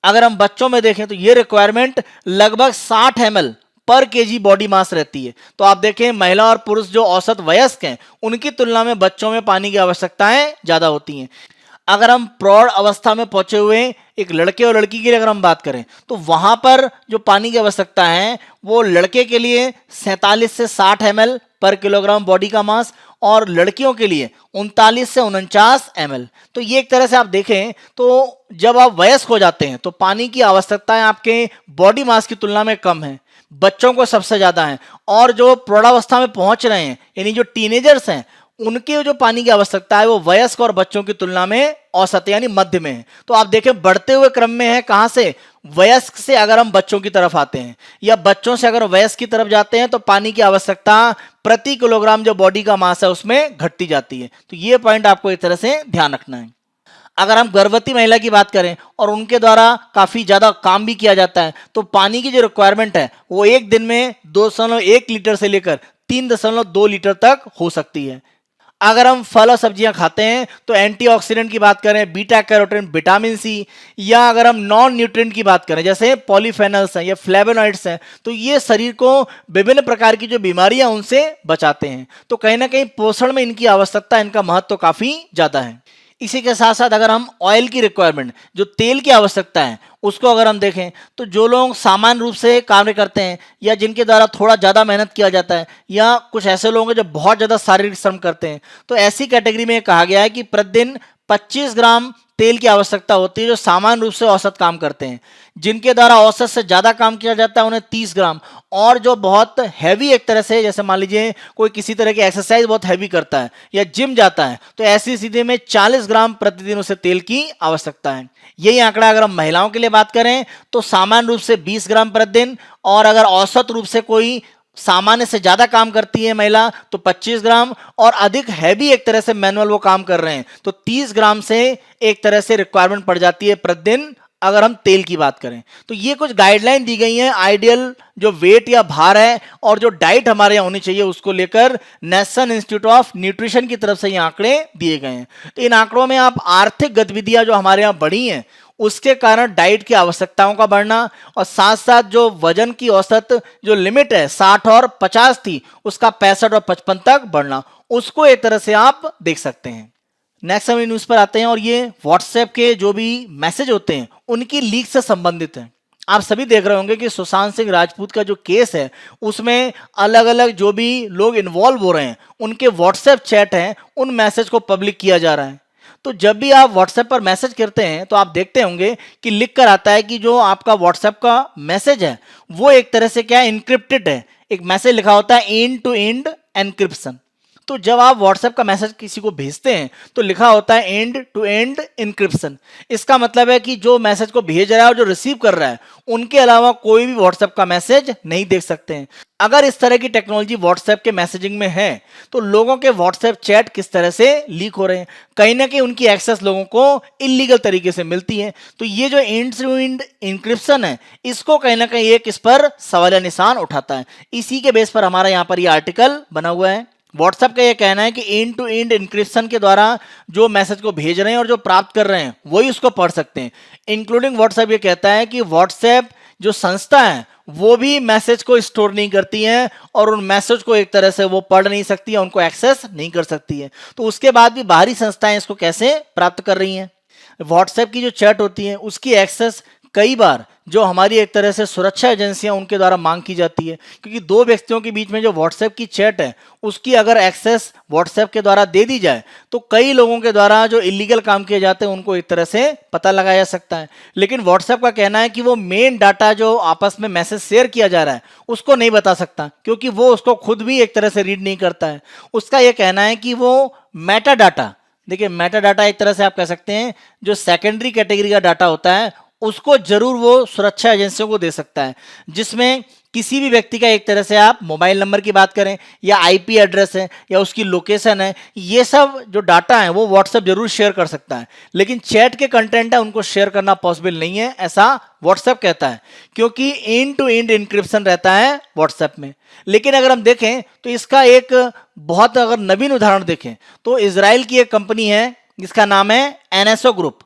अगर हम बच्चों में देखें तो ये रिक्वायरमेंट लगभग 60 ml पर केजी बॉडी मास रहती है। तो आप देखें महिला और पुरुष जो औसत वयस्क हैं उनकी तुलना में बच्चों में पानी की आवश्यकताएं ज्यादा होती हैं। अगर हम प्रौढ़ अवस्था में पहुंचे हुए एक लड़के और लड़की के लिए अगर हम बात करें तो वहां पर जो पानी की आवश्यकता है वो लड़के के लिए 47 से 60 ml पर किलोग्राम बॉडी का मास और लड़कियों के लिए 39 से 49 ml। तो ये एक तरह से आप देखें तो जब आप वयस्क हो जाते हैं तो पानी की आवश्यकताएं आपके बॉडी मास की तुलना में कम है, बच्चों को सबसे ज्यादा है, और जो प्रौढ़ावस्था में पहुंच रहे हैं यानी जो टीनेजर्स हैं उनके जो पानी की आवश्यकता है वो वयस्क और बच्चों की तुलना में औसत यानी मध्य में है। तो आप देखें बढ़ते हुए क्रम में है, कहां से, वयस्क से अगर हम बच्चों की तरफ आते हैं या बच्चों से अगर वयस्क की तरफ जाते हैं तो पानी की आवश्यकता प्रति किलोग्राम जो बॉडी का मास है उसमें घटती जाती है। तो ये पॉइंट आपको एक तरह से ध्यान रखना है। अगर हम गर्भवती महिला की बात करें और उनके द्वारा काफी ज्यादा काम भी किया जाता है तो पानी की जो रिक्वायरमेंट है वो एक दिन में 2.1 लीटर से लेकर 3.2 लीटर तक हो सकती है। अगर हम फल और सब्जियां खाते हैं तो एंटीऑक्सीडेंट की बात करें, बीटा कैरोटीन, विटामिन सी, या अगर हम नॉन न्यूट्रिएंट की बात करें जैसे पॉलीफेनल्स हैं या फ्लेवोनॉइड्स हैं, तो ये शरीर को विभिन्न प्रकार की जो बीमारियां उनसे बचाते हैं। तो कहीं ना कहीं पोषण में इनकी आवश्यकता, इनका महत्व तो काफी ज्यादा है। इसी के साथ साथ अगर हम ऑयल की रिक्वायरमेंट, जो तेल की आवश्यकता है, उसको अगर हम देखें तो जो लोग सामान्य रूप से कार्य करते हैं या जिनके द्वारा थोड़ा ज़्यादा मेहनत किया जाता है या कुछ ऐसे लोग हैं जो बहुत ज़्यादा शारीरिक श्रम करते हैं, तो ऐसी कैटेगरी में कहा गया है कि प्रतिदिन 25 ग्राम तेल की आवश्यकता होती है जो सामान्य रूप से औसत काम करते हैं। जिनके द्वारा औसत से ज़्यादा काम किया जाता है उन्हें 30 ग्राम, और जो बहुत हैवी एक तरह से, जैसे मान लीजिए कोई किसी तरह की एक्सरसाइज बहुत हैवी करता है या जिम जाता है, तो ऐसी स्थिति में 40 ग्राम प्रतिदिन उसे तेल की आवश्यकता है। यही आंकड़ा अगर हम महिलाओं के लिए बात करें तो सामान्य रूप से 20 ग्राम प्रतिदिन, और अगर औसत रूप से कोई सामान्य से ज्यादा काम करती है महिला तो 25 ग्राम, और अधिक हैवी एक तरह से मैनुअल वो काम कर रहे हैं तो 30 ग्राम से एक तरह से रिक्वायरमेंट पड़ जाती है प्रतिदिन अगर हम तेल की बात करें। तो ये कुछ गाइडलाइन दी गई हैं, आइडियल जो वेट या भार है और जो डाइट हमारे यहाँ होनी चाहिए उसको लेकर नेशनल इंस्टीट्यूट ऑफ न्यूट्रिशन की तरफ से ये आंकड़े दिए गए हैं। तो इन आंकड़ों में आप आर्थिक गतिविधियां जो हमारे यहाँ बढ़ी हैं उसके कारण डाइट की आवश्यकताओं का बढ़ना, और साथ साथ जो वजन की औसत जो लिमिट है 60 और 50 थी उसका 65 और 55 तक बढ़ना, उसको एक तरह से आप देख सकते हैं। नेक्स्ट हम न्यूज पर आते हैं, और ये व्हाट्सएप के जो भी मैसेज होते हैं उनकी लीक से संबंधित है। आप सभी देख रहे होंगे कि सुशांत सिंह राजपूत का जो केस है उसमें अलग अलग जो भी लोग इन्वॉल्व हो रहे हैं उनके व्हाट्सएप चैट हैं, उन मैसेज को पब्लिक किया जा रहा है। तो जब भी आप व्हाट्सएप पर मैसेज करते हैं तो आप देखते होंगे कि लिख कर आता है कि जो आपका व्हाट्सएप का मैसेज है वो एक तरह से क्या है, इनक्रिप्टेड है। एक मैसेज लिखा होता है एंड टू एंड एनक्रिप्शन। तो जब आप व्हाट्सएप का मैसेज किसी को भेजते हैं तो लिखा होता है एंड टू एंड इनक्रिप्शन। इसका मतलब है कि जो मैसेज को भेज रहा है और जो रिसीव कर रहा है उनके अलावा कोई भी व्हाट्सएप का मैसेज नहीं देख सकते हैं। अगर इस तरह की टेक्नोलॉजी व्हाट्सएप के मैसेजिंग में है तो लोगों के व्हाट्सएप चैट किस तरह से लीक हो रहे हैं, कहीं ना कहीं उनकी एक्सेस लोगों को इलीगल तरीके से मिलती है। तो ये जो एंड टू एंड इनक्रिप्शन है इसको कहीं ना कहीं एक इस पर सवालिया निशान उठाता है। इसी के बेस पर हमारा यहाँ पर ये आर्टिकल बना हुआ है। व्हाट्सएप का ये कहना है कि एंड टू एंड इंक्रिप्शन के द्वारा जो मैसेज को भेज रहे हैं और जो प्राप्त कर रहे हैं वही उसको पढ़ सकते हैं। इंक्लूडिंग व्हाट्सएप ये कहता है कि व्हाट्सएप जो संस्था है वो भी मैसेज को स्टोर नहीं करती है और उन मैसेज को एक तरह से वो पढ़ नहीं सकती है, उनको एक्सेस नहीं कर सकती है। तो उसके बाद भी बाहरी संस्थाएं इसको कैसे प्राप्त कर रही हैं? व्हाट्सएप की जो चैट होती है उसकी एक्सेस कई बार जो हमारी एक तरह से सुरक्षा एजेंसियां उनके द्वारा मांग की जाती है, क्योंकि दो व्यक्तियों के बीच में जो व्हाट्सएप की चैट है उसकी अगर एक्सेस व्हाट्सएप के द्वारा दे दी जाए तो कई लोगों के द्वारा जो इलीगल काम किए जाते हैं उनको एक तरह से पता लगाया जा सकता है। लेकिन व्हाट्सएप का कहना है कि वो मेन डाटा जो आपस में मैसेज शेयर किया जा रहा है उसको नहीं बता सकता, क्योंकि वो उसको खुद भी एक तरह से रीड नहीं करता है। उसका यह कहना है कि वो मेटा डाटा, देखिए मेटा डाटा एक तरह से आप कह सकते हैं जो सेकेंडरी कैटेगरी का डाटा होता है उसको जरूर वो सुरक्षा एजेंसियों को दे सकता है, जिसमें किसी भी व्यक्ति का एक तरह से आप मोबाइल नंबर की बात करें या आईपी एड्रेस है या उसकी लोकेशन है, ये सब जो डाटा है वो व्हाट्सएप जरूर शेयर कर सकता है। लेकिन चैट के कंटेंट है उनको शेयर करना पॉसिबल नहीं है, ऐसा व्हाट्सएप कहता है, क्योंकि एंड टू एंड इंक्रिप्शन रहता है व्हाट्सएप में। लेकिन अगर हम देखें तो इसका एक बहुत अगर नवीन उदाहरण देखें तो इजराइल की एक कंपनी है जिसका नाम है एनएसओ ग्रुप,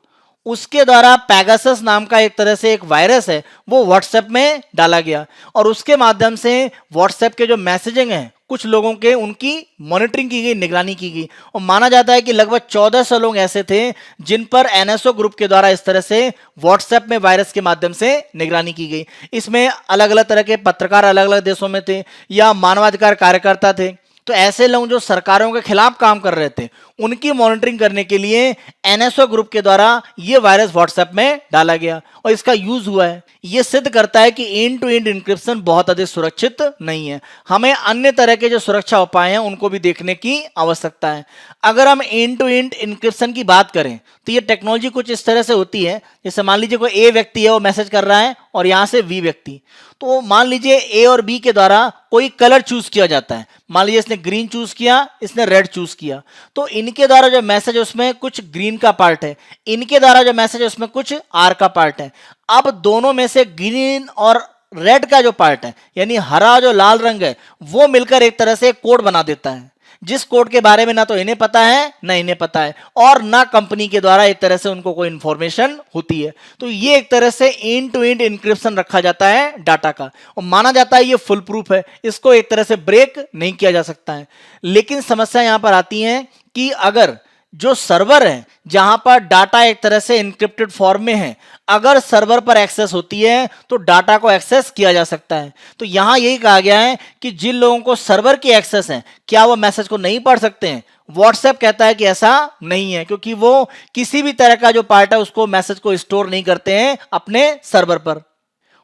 उसके द्वारा पैगासस नाम का एक तरह से एक वायरस है वो व्हाट्सएप में डाला गया और उसके माध्यम से व्हाट्सएप के जो मैसेजिंग है कुछ लोगों के उनकी मॉनिटरिंग की गई, निगरानी की गई और माना जाता है कि लगभग 1400 लोग ऐसे थे जिन पर एनएसओ ग्रुप के द्वारा इस तरह से व्हाट्सएप में वायरस के माध्यम से निगरानी की गई। इसमें अलग अलग तरह के पत्रकार अलग अलग देशों में थे या मानवाधिकार कार्यकर्ता थे, तो ऐसे लोग जो सरकारों के खिलाफ काम कर रहे थे उनकी मॉनिटरिंग करने के लिए एनएसओ ग्रुप के द्वारा ये वायरस व्हाट्सएप में डाला गया और इसका यूज हुआ है। ये सिद्ध करता है कि एंड टू एंड इंक्रिप्शन बहुत अधिक सुरक्षित नहीं है, हमें अन्य तरह के जो सुरक्षा उपाय हैं उनको भी देखने की आवश्यकता है। अगर हम एंड टू एंड इंक्रिप्शन की बात करें तो ये टेक्नोलॉजी कुछ इस तरह से होती है, जैसे मान लीजिए कोई ए व्यक्ति है वो मैसेज कर रहा है और यहां से बी व्यक्ति, तो मान लीजिए ए और बी के द्वारा कोई कलर चूज किया जाता है, मान लीजिए इसने ग्रीन चूज किया, इसने रेड चूज किया, तो इनके द्वारा जो मैसेज है उसमें कुछ ग्रीन का पार्ट है, इनके द्वारा जो मैसेज है उसमें कुछ आर का पार्ट है। अब दोनों में से ग्रीन और रेड का जो पार्ट है यानी हरा जो लाल रंग है वो मिलकर एक तरह से कोड बना देता है, जिस कोड के बारे में ना तो इन्हें पता है ना इन्हें पता है और ना कंपनी के द्वारा एक तरह से उनको कोई इंफॉर्मेशन होती है। तो ये एक तरह से एंड टू एंड इंक्रिप्शन रखा जाता है डाटा का और माना जाता है ये फुल प्रूफ है, इसको एक तरह से ब्रेक नहीं किया जा सकता है। लेकिन समस्या यहां पर आती है कि अगर जो सर्वर है जहां पर डाटा एक तरह से इंक्रिप्टेड फॉर्म में है, अगर सर्वर पर एक्सेस होती है तो डाटा को एक्सेस किया जा सकता है। तो यहां यही कहा गया है कि जिन लोगों को सर्वर की एक्सेस है क्या वो मैसेज को नहीं पढ़ सकते हैं? व्हाट्सएप कहता है कि ऐसा नहीं है, क्योंकि वो किसी भी तरह का जो पार्ट है उसको मैसेज को स्टोर नहीं करते हैं अपने सर्वर पर।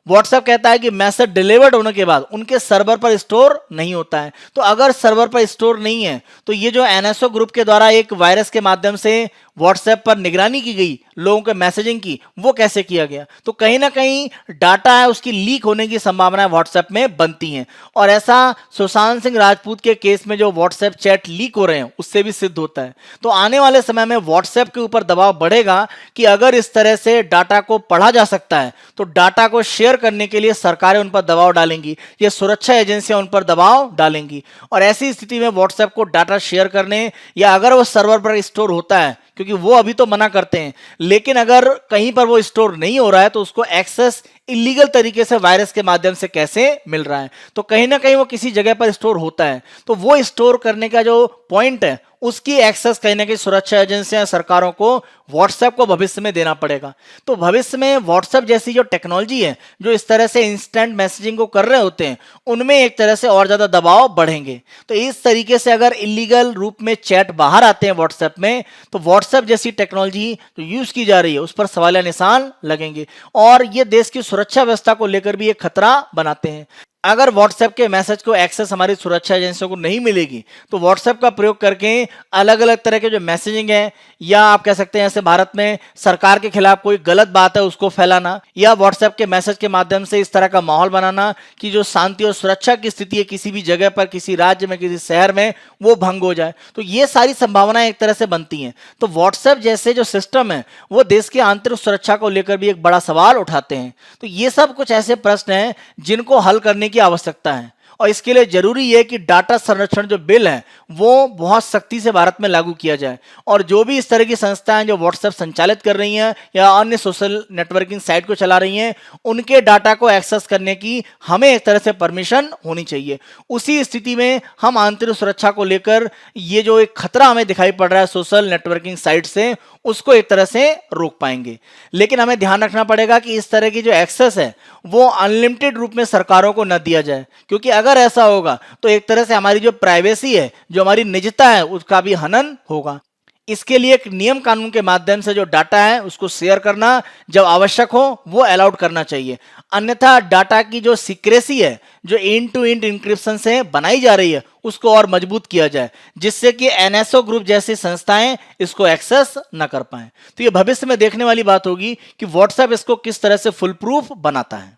व्हाट्सएप कहता है कि मैसेज डिलीवर्ड होने के बाद उनके सर्वर पर स्टोर नहीं होता है। तो अगर सर्वर पर स्टोर नहीं है तो ये जो एनएसओ ग्रुप के द्वारा एक वायरस के माध्यम से व्हाट्सएप पर निगरानी की गई लोगों के मैसेजिंग की, वो कैसे किया गया? तो कहीं ना कहीं डाटा है उसकी लीक होने की संभावना व्हाट्सएप में बनती है और ऐसा सुशांत सिंह राजपूत के केस में जो व्हाट्सएप चैट लीक हो रहे हैं उससे भी सिद्ध होता है। तो आने वाले समय में व्हाट्सएप के ऊपर दबाव बढ़ेगा कि अगर इस तरह से डाटा को पढ़ा जा सकता है तो डाटा को शेयर करने के लिए सरकारें उन पर दबाव डालेंगी, ये सुरक्षा एजेंसियां उन पर दबाव डालेंगी और ऐसी स्थिति में व्हाट्सएप को डाटा शेयर करने या अगर वो सर्वर पर स्टोर होता है, क्योंकि वो अभी तो मना करते हैं, लेकिन अगर कहीं पर वो स्टोर नहीं हो रहा है तो उसको एक्सेस इलीगल तरीके से वायरस के माध्यम से कैसे मिल रहा है? तो कहीं ना कहीं वो किसी जगह पर स्टोर होता है, तो वो स्टोर करने का जो पॉइंट है उसकी एक्सेस कहीं ना कहीं सुरक्षा एजेंसियां सरकारों को व्हाट्सएप को भविष्य में देना पड़ेगा। तो भविष्य में व्हाट्सएप जैसी जो टेक्नोलॉजी है जो इस तरह से इंस्टेंट मैसेजिंग को कर रहे होते हैं उनमें एक तरह से और ज्यादा दबाव बढ़ेंगे। तो इस तरीके से अगर इलीगल रूप में चैट बाहर आते हैं व्हाट्सएप में तो व्हाट्सएप जैसी टेक्नोलॉजी जो यूज की जा रही है उस पर सवालिया निशान लगेंगे और ये देश की सुरक्षा व्यवस्था को लेकर भी एक खतरा बनाते हैं। अगर व्हाट्सएप के मैसेज को एक्सेस हमारी सुरक्षा एजेंसियों को नहीं मिलेगी तो व्हाट्सएप का प्रयोग करके अलग अलग तरह के जो मैसेजिंग है या आप कह सकते हैं जैसे भारत में सरकार के खिलाफ कोई गलत बात है उसको फैलाना या व्हाट्सएप के मैसेज के माध्यम से इस तरह का माहौल बनाना कि जो शांति और सुरक्षा की स्थिति है किसी भी जगह पर, किसी राज्य में, किसी शहर में, वो भंग हो जाए, तो ये सारी संभावनाएं एक तरह से बनती हैं। तो व्हाट्सएप जैसे जो सिस्टम है वो देश की आंतरिक सुरक्षा को लेकर भी एक बड़ा सवाल उठाते हैं। तो ये सब कुछ ऐसे प्रश्न हैं जिनको हल करने की आवश्यकता है और इसके लिए जरूरी है कि डाटा संरक्षण जो बिल है वो बहुत सख्ती से भारत में लागू किया जाए, और जो भी इस तरह की संस्थाएं जो व्हाट्सएप संचालित कर रही हैं या अन्य सोशल नेटवर्किंग साइट को चला रही हैं, उनके डाटा को एक्सेस करने की हमें एक तरह से परमिशन होनी चाहिए। उसी स्थिति में हम आंतरिक सुरक्षा को लेकर ये जो एक खतरा हमें दिखाई पड़ रहा है सोशल नेटवर्किंग साइट से, उसको एक तरह से रोक पाएंगे। लेकिन हमें ध्यान रखना पड़ेगा कि इस तरह की जो एक्सेस है वो अनलिमिटेड रूप में सरकारों को न दिया जाए, क्योंकि अगर ऐसा होगा तो एक तरह से हमारी जो प्राइवेसी है, जो हमारी निजता है, उसका भी हनन होगा। इसके लिए एक नियम कानून के माध्यम से जो डाटा है उसको शेयर करना जब आवश्यक हो वो अलाउड करना चाहिए। अन्यथा डाटा की जो सीक्रेसी है, जो एंड टू एंड इंक्रिप्शन से बनाई जा रही है, उसको और मजबूत किया जाए, जिससे कि एनएसओ ग्रुप जैसी संस्थाएं इसको एक्सेस न कर पाएं। तो ये भविष्य में देखने वाली बात होगी कि व्हाट्सएप इसको किस तरह से फुल प्रूफ बनाता है।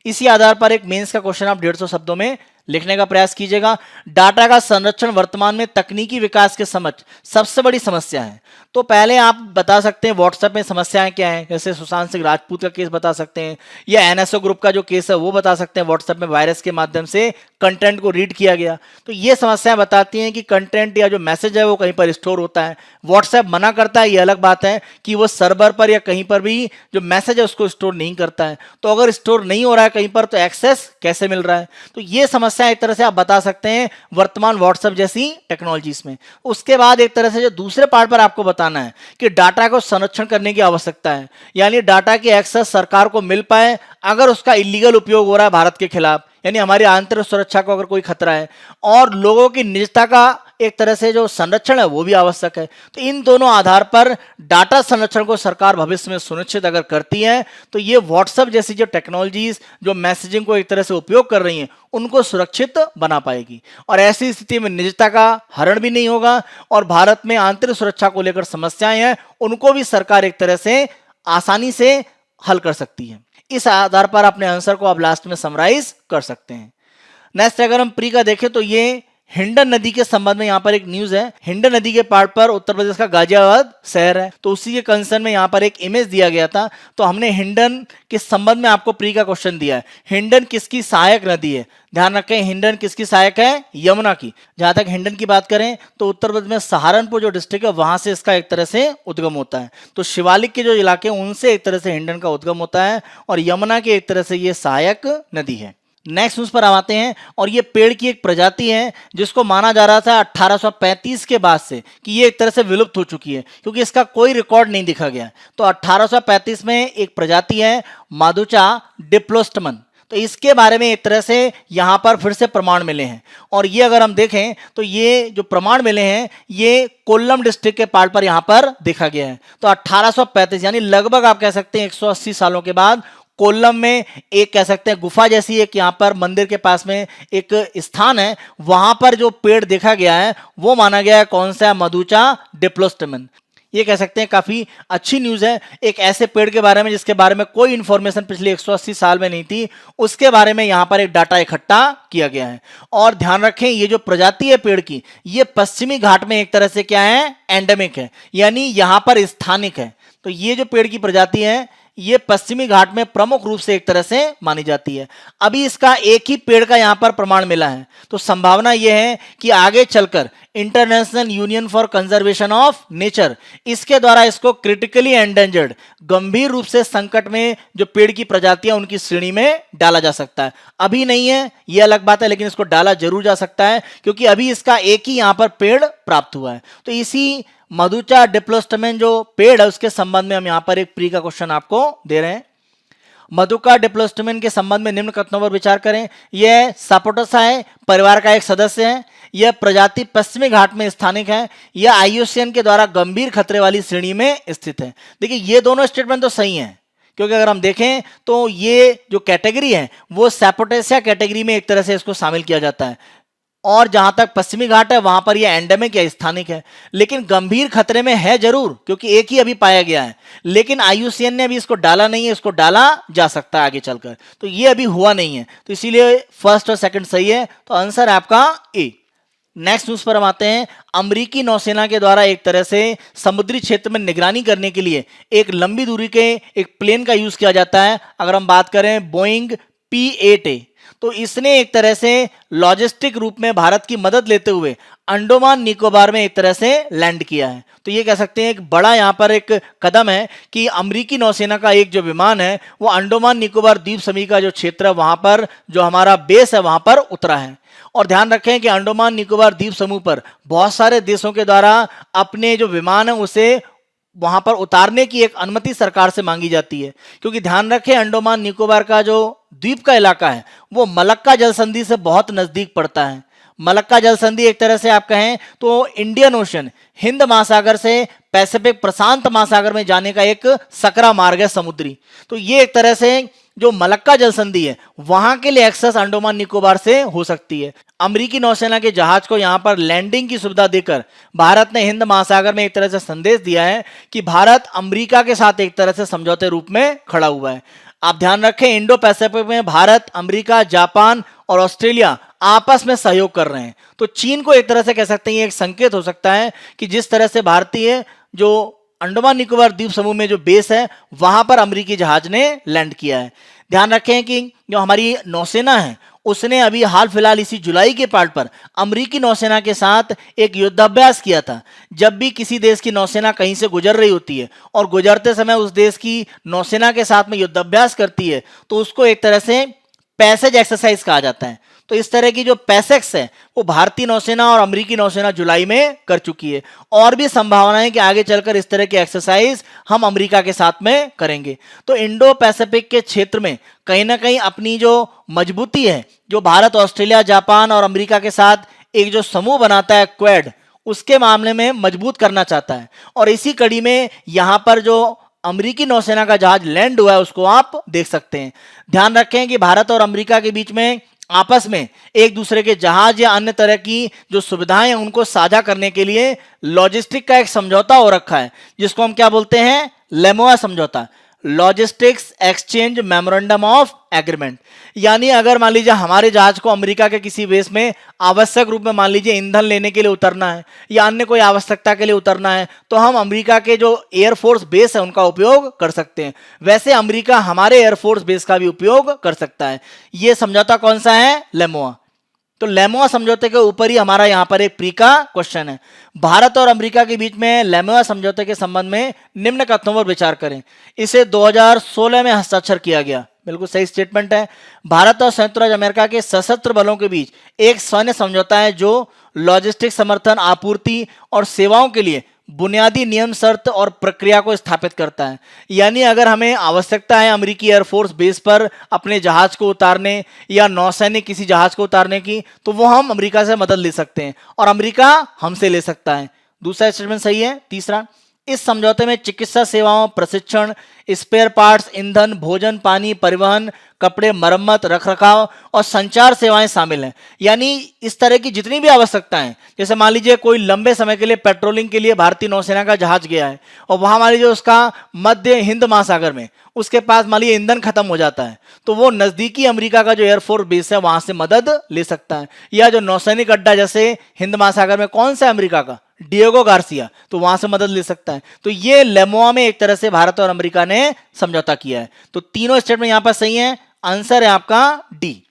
इसी आधार पर एक मेंस का क्वेश्चन आप 150 शब्दों में लिखने का प्रयास कीजिएगा। डाटा का संरक्षण वर्तमान में तकनीकी विकास के समक्ष सबसे बड़ी समस्या है। तो पहले आप बता सकते हैं व्हाट्सएप में समस्याएं क्या हैं, जैसे सुशांत सिंह राजपूत का केस बता सकते हैं, या एनएसओ ग्रुप का जो केस है वो बता सकते हैं। व्हाट्सएप में वायरस के माध्यम से कंटेंट को रीड किया गया, तो ये समस्याएं बताती हैं कि कंटेंट या जो मैसेज है वो कहीं पर स्टोर होता है। व्हाट्सएप मना करता है, ये अलग बात है कि वो सर्वर पर या कहीं पर भी जो मैसेज है उसको स्टोर नहीं करता है। तो अगर स्टोर नहीं हो रहा है कहीं पर, तो एक्सेस कैसे मिल रहा है? तो ये समस्या एक तरह से आप बता सकते हैं वर्तमान व्हाट्सएप जैसी टेक्नोलॉजीज में। उसके बाद एक तरह से जो दूसरे पार्ट पर आपको बताना है कि डाटा को संरक्षण करने की आवश्यकता है, यानी डाटा की एक्सेस सरकार को मिल पाए अगर उसका इलीगल उपयोग हो रहा है भारत के खिलाफ, यानी हमारी आंतरिक सुरक्षा को अगर कोई खतरा है, और लोगों की निजता का एक तरह से जो संरक्षण है वो भी आवश्यक है। तो इन दोनों आधार पर डाटा संरक्षण को सरकार भविष्य में सुनिश्चित अगर करती है, तो ये व्हाट्सएप जैसी जो टेक्नोलॉजीज जो मैसेजिंग को एक तरह से उपयोग कर रही हैं उनको सुरक्षित बना पाएगी, और ऐसी स्थिति में निजता का हरण भी नहीं होगा, और भारत में आंतरिक सुरक्षा को लेकर समस्याएं हैं उनको भी सरकार एक तरह से आसानी से हल कर सकती है। इस आधार पर अपने आंसर को आप लास्ट में समराइज कर सकते हैं। नेक्स्ट अगर हम प्री का देखें तो ये हिंडन नदी के संबंध में यहाँ पर एक न्यूज है। हिंडन नदी के पार पर उत्तर प्रदेश का गाजियाबाद शहर है, तो उसी के कंसर्न में यहाँ पर एक इमेज दिया गया था। तो हमने हिंडन के संबंध में आपको प्री का क्वेश्चन दिया है। हिंडन किसकी सहायक नदी है? ध्यान रखें, हिंडन किसकी सहायक है? यमुना की। जहां तक हिंडन की बात करें तो उत्तर प्रदेश में सहारनपुर जो डिस्ट्रिक्ट है वहां से इसका एक तरह से उद्गम होता है। तो शिवालिक के जो इलाके हैं उनसे एक तरह से हिंडन का उद्गम होता है, और यमुना की एक तरह से ये सहायक नदी है। नेक्स्ट न्यूज पर हम आते हैं, और ये पेड़ की एक प्रजाति है जिसको माना जा रहा था 1835 के बाद से कि ये एक तरह से विलुप्त हो चुकी है, क्योंकि इसका कोई रिकॉर्ड नहीं दिखा गया। तो 1835 में एक प्रजाति है माधुचा डिप्लोस्टमन, तो इसके बारे में एक तरह से यहां पर फिर से प्रमाण मिले हैं, और ये अगर हम देखें तो ये जो प्रमाण मिले हैं ये कोल्लम डिस्ट्रिक्ट के पार्ट पर यहां पर देखा गया है। तो 1835 यानी लगभग आप कह सकते हैं 180 सालों के बाद कोल्लम में एक कह सकते हैं गुफा जैसी एक यहाँ पर मंदिर के पास में एक स्थान है, वहां पर जो पेड़ देखा गया है वो माना गया है कौन सा? मधुचा डिप्लोस्टमन। ये कह सकते हैं काफी अच्छी न्यूज है, एक ऐसे पेड़ के बारे में जिसके बारे में कोई इंफॉर्मेशन पिछले 180 साल में नहीं थी, उसके बारे में यहाँ पर एक डाटा इकट्ठा किया गया है। और ध्यान रखें ये जो प्रजाति है पेड़ की, ये पश्चिमी घाट में एक तरह से क्या है? एंडेमिक है, यानी यहाँ पर स्थानिक है। तो ये जो पेड़ की प्रजाति है ये पश्चिमी घाट में प्रमुख रूप से एक तरह से मानी जाती है। अभी इसका एक ही पेड़ का यहां पर प्रमाण मिला है, तो संभावना यह है कि आगे चलकर international union for conservation of nature इसके द्वारा इसको क्रिटिकली एंडेंजर्ड, गंभीर रूप से संकट में जो पेड़ की प्रजातियां उनकी श्रेणी में डाला जा सकता है। अभी नहीं है यह अलग बात है, लेकिन इसको डाला जरूर जा सकता है, क्योंकि अभी इसका एक ही यहां पर पेड़ प्राप्त हुआ है। तो इसी मधुचा डिप्लोस्टमन जो पेड़ है उसके संबंध में हम यहां पर एक प्री का क्वेश्चन आपको दे रहे हैं। मधुका डिप्लोस्टमन के संबंध में निम्न कथनों पर विचार करें। यह सापोटासाए परिवार का एक सदस्य है, यह प्रजाति पश्चिमी घाट में स्थानिक है, यह आईयूसीएन के द्वारा गंभीर खतरे वाली श्रेणी में स्थित है। देखिए ये दोनों स्टेटमेंट तो सही हैं, क्योंकि अगर हम देखें तो ये जो कैटेगरी है वो सैपोटेसिया कैटेगरी में एक तरह से इसको शामिल किया जाता है, और जहां तक पश्चिमी घाट है वहां पर यह एंडेमिक या स्थानिक है, लेकिन गंभीर खतरे में है जरूर, क्योंकि एक ही अभी पाया गया है। लेकिन आईयूसीएन ने अभी इसको डाला नहीं है, इसको डाला जा सकता है आगे चलकर, तो ये अभी हुआ नहीं है, तो इसीलिए फर्स्ट और सेकंड सही है। तो आंसर है आपका ए। नेक्स्ट न्यूज पर हम आते हैं। अमेरिकी नौसेना के द्वारा एक तरह से समुद्री क्षेत्र में निगरानी करने के लिए एक लंबी दूरी के एक प्लेन का यूज किया जाता है। अगर हम बात करें बोइंग P-8A, तो इसने एक तरह से लॉजिस्टिक रूप में भारत की मदद लेते हुए अंडमान निकोबार में एक तरह से लैंड किया है। तो ये कह सकते हैं एक बड़ा यहाँ पर एक कदम है कि अमेरिकी नौसेना का एक जो विमान है वो अंडमान निकोबार द्वीप समूह का जो क्षेत्र है वहां पर जो हमारा बेस है वहां पर उतरा है। और ध्यान रखें कि अंडमान निकोबार द्वीप समूह पर बहुत सारे देशों के द्वारा अपने जो विमान है उसे वहां पर उतारने की एक अनुमति सरकार से मांगी जाती है, क्योंकि ध्यान रखें अंडमान निकोबार का जो द्वीप का इलाका है वो मलक्का जल संधि से बहुत नजदीक पड़ता है। मलक्का जल संधि एक तरह से आप कहें तो इंडियन ओशन, हिंद महासागर से पैसिफिक प्रशांत महासागर में जाने का एक सकरा मार्ग है समुद्री। तो ये एक तरह से जो मलक्का जल संधि है वहां के लिए एक्सेस अंडमान निकोबार से हो सकती है। अमेरिकी नौसेना के जहाज को यहां पर लैंडिंग की सुविधा देकर भारत ने हिंद महासागर में एक तरह से संदेश दिया है कि भारत अमेरिका के साथ एक तरह से समझौते रूप में खड़ा हुआ है। आप ध्यान रखें इंडो पैसिफिक में भारत, अमेरिका, जापान और ऑस्ट्रेलिया आपस में सहयोग कर रहे हैं। तो चीन को एक तरह से कह सकते हैं एक संकेत हो सकता है कि जिस तरह से भारतीय जो अंडमान निकोबार द्वीप समूह में जो बेस है वहां पर अमेरिकी जहाज ने लैंड किया है। ध्यान रखें कि जो हमारी नौसेना है उसने अभी हाल फिलहाल इसी जुलाई के पार्ट पर अमेरिकी नौसेना के साथ एक युद्धाभ्यास किया था। जब भी किसी देश की नौसेना कहीं से गुजर रही होती है और गुजरते समय उस देश की नौसेना के साथ में युद्धाभ्यास करती है तो उसको एक तरह से पैसेज एक्सरसाइज कहा जाता है। तो इस तरह की जो पैसेक्स है वो भारतीय नौसेना और अमेरिकी नौसेना जुलाई में कर चुकी है और भी संभावना है कि आगे चलकर इस तरह की एक्सरसाइज हम अमेरिका के साथ में करेंगे। तो इंडो पैसिफिक के क्षेत्र में कहीं ना कहीं अपनी जो मजबूती है, जो भारत, ऑस्ट्रेलिया, जापान और अमेरिका के साथ एक जो समूह बनाता है क्वेड, उसके मामले में मजबूत करना चाहता है। और इसी कड़ी में यहां पर जो अमेरिकी नौसेना का जहाज लैंड हुआ है उसको आप देख सकते हैं। ध्यान रखें कि भारत और अमेरिका के बीच में आपस में एक दूसरे के जहाज या अन्य तरह की जो सुविधाएं हैं उनको साझा करने के लिए लॉजिस्टिक का एक समझौता हो रखा है, जिसको हम क्या बोलते हैं, लेमोआ समझौता, logistics exchange memorandum of agreement. यानी अगर मान लीजिए हमारे जहाज को अमेरिका के किसी बेस में आवश्यक रूप में मान लीजिए ईंधन लेने के लिए उतरना है या अन्य कोई आवश्यकता के लिए उतरना है तो हम अमेरिका के जो एयरफोर्स बेस है उनका उपयोग कर सकते हैं। वैसे अमेरिका हमारे एयरफोर्स बेस का भी उपयोग कर सकता है। यह समझौता कौन सा है, लेमोआ। तो लेमोआ समझौते के ऊपर ही हमारा यहां पर एक प्री का क्वेश्चन है। भारत और अमेरिका के बीच में लेमोआ समझौते के संबंध में निम्न कथनों पर विचार करें। इसे 2016 में हस्ताक्षर किया गया, बिल्कुल सही स्टेटमेंट है। भारत और संयुक्त राज्य अमेरिका के सशस्त्र बलों के बीच एक सैन्य समझौता है जो लॉजिस्टिक समर्थन, आपूर्ति और सेवाओं के लिए बुनियादी नियम, शर्त और प्रक्रिया को स्थापित करता है। यानी अगर हमें आवश्यकता है अमेरिकी एयरफोर्स बेस पर अपने जहाज को उतारने या नौसैनिक किसी जहाज को उतारने की तो वो हम अमेरिका से मदद ले सकते हैं और अमेरिका हमसे ले सकता है। दूसरा स्टेटमेंट सही है। तीसरा, इस समझौते में चिकित्सा सेवाओं, प्रशिक्षण, स्पेयर पार्ट्स, ईंधन, भोजन, पानी, परिवहन, कपड़े, मरम्मत, रखरखाव और संचार सेवाएं शामिल हैं। यानी इस तरह की जितनी भी आवश्यकताएं, जैसे मान लीजिए कोई लंबे समय के लिए पेट्रोलिंग के लिए भारतीय नौसेना का जहाज गया है और वहां मान लीजिए उसका मध्य हिंद महासागर में उसके पास मान लीजिए ईंधन खत्म हो जाता है तो वो नजदीकी अमेरिका का जो एयरफोर्स बेस है वहां से मदद ले सकता है। या जो नौसैनिक अड्डा जैसे हिंद महासागर में कौन सा अमेरिका का, डिएगो गार्सिया, तो वहां से मदद ले सकता है। तो ये लेमोआ में एक तरह से भारत और अमेरिका ने समझौता किया है। तो तीनों स्टेटमेंट यहां पर सही है। आंसर है आपका डी।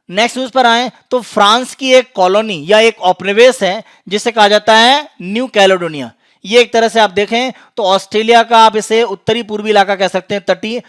नेक्स्ट न्यूज पर आए तो फ्रांस की एक कॉलोनी या एक उपनिवेश है जिसे कहा जाता है न्यू कैलेडोनिया। ये एक तरह से आप देखें तो ऑस्ट्रेलिया का आप इसे उत्तरी पूर्वी इलाका कह सकते हैं, तटीय।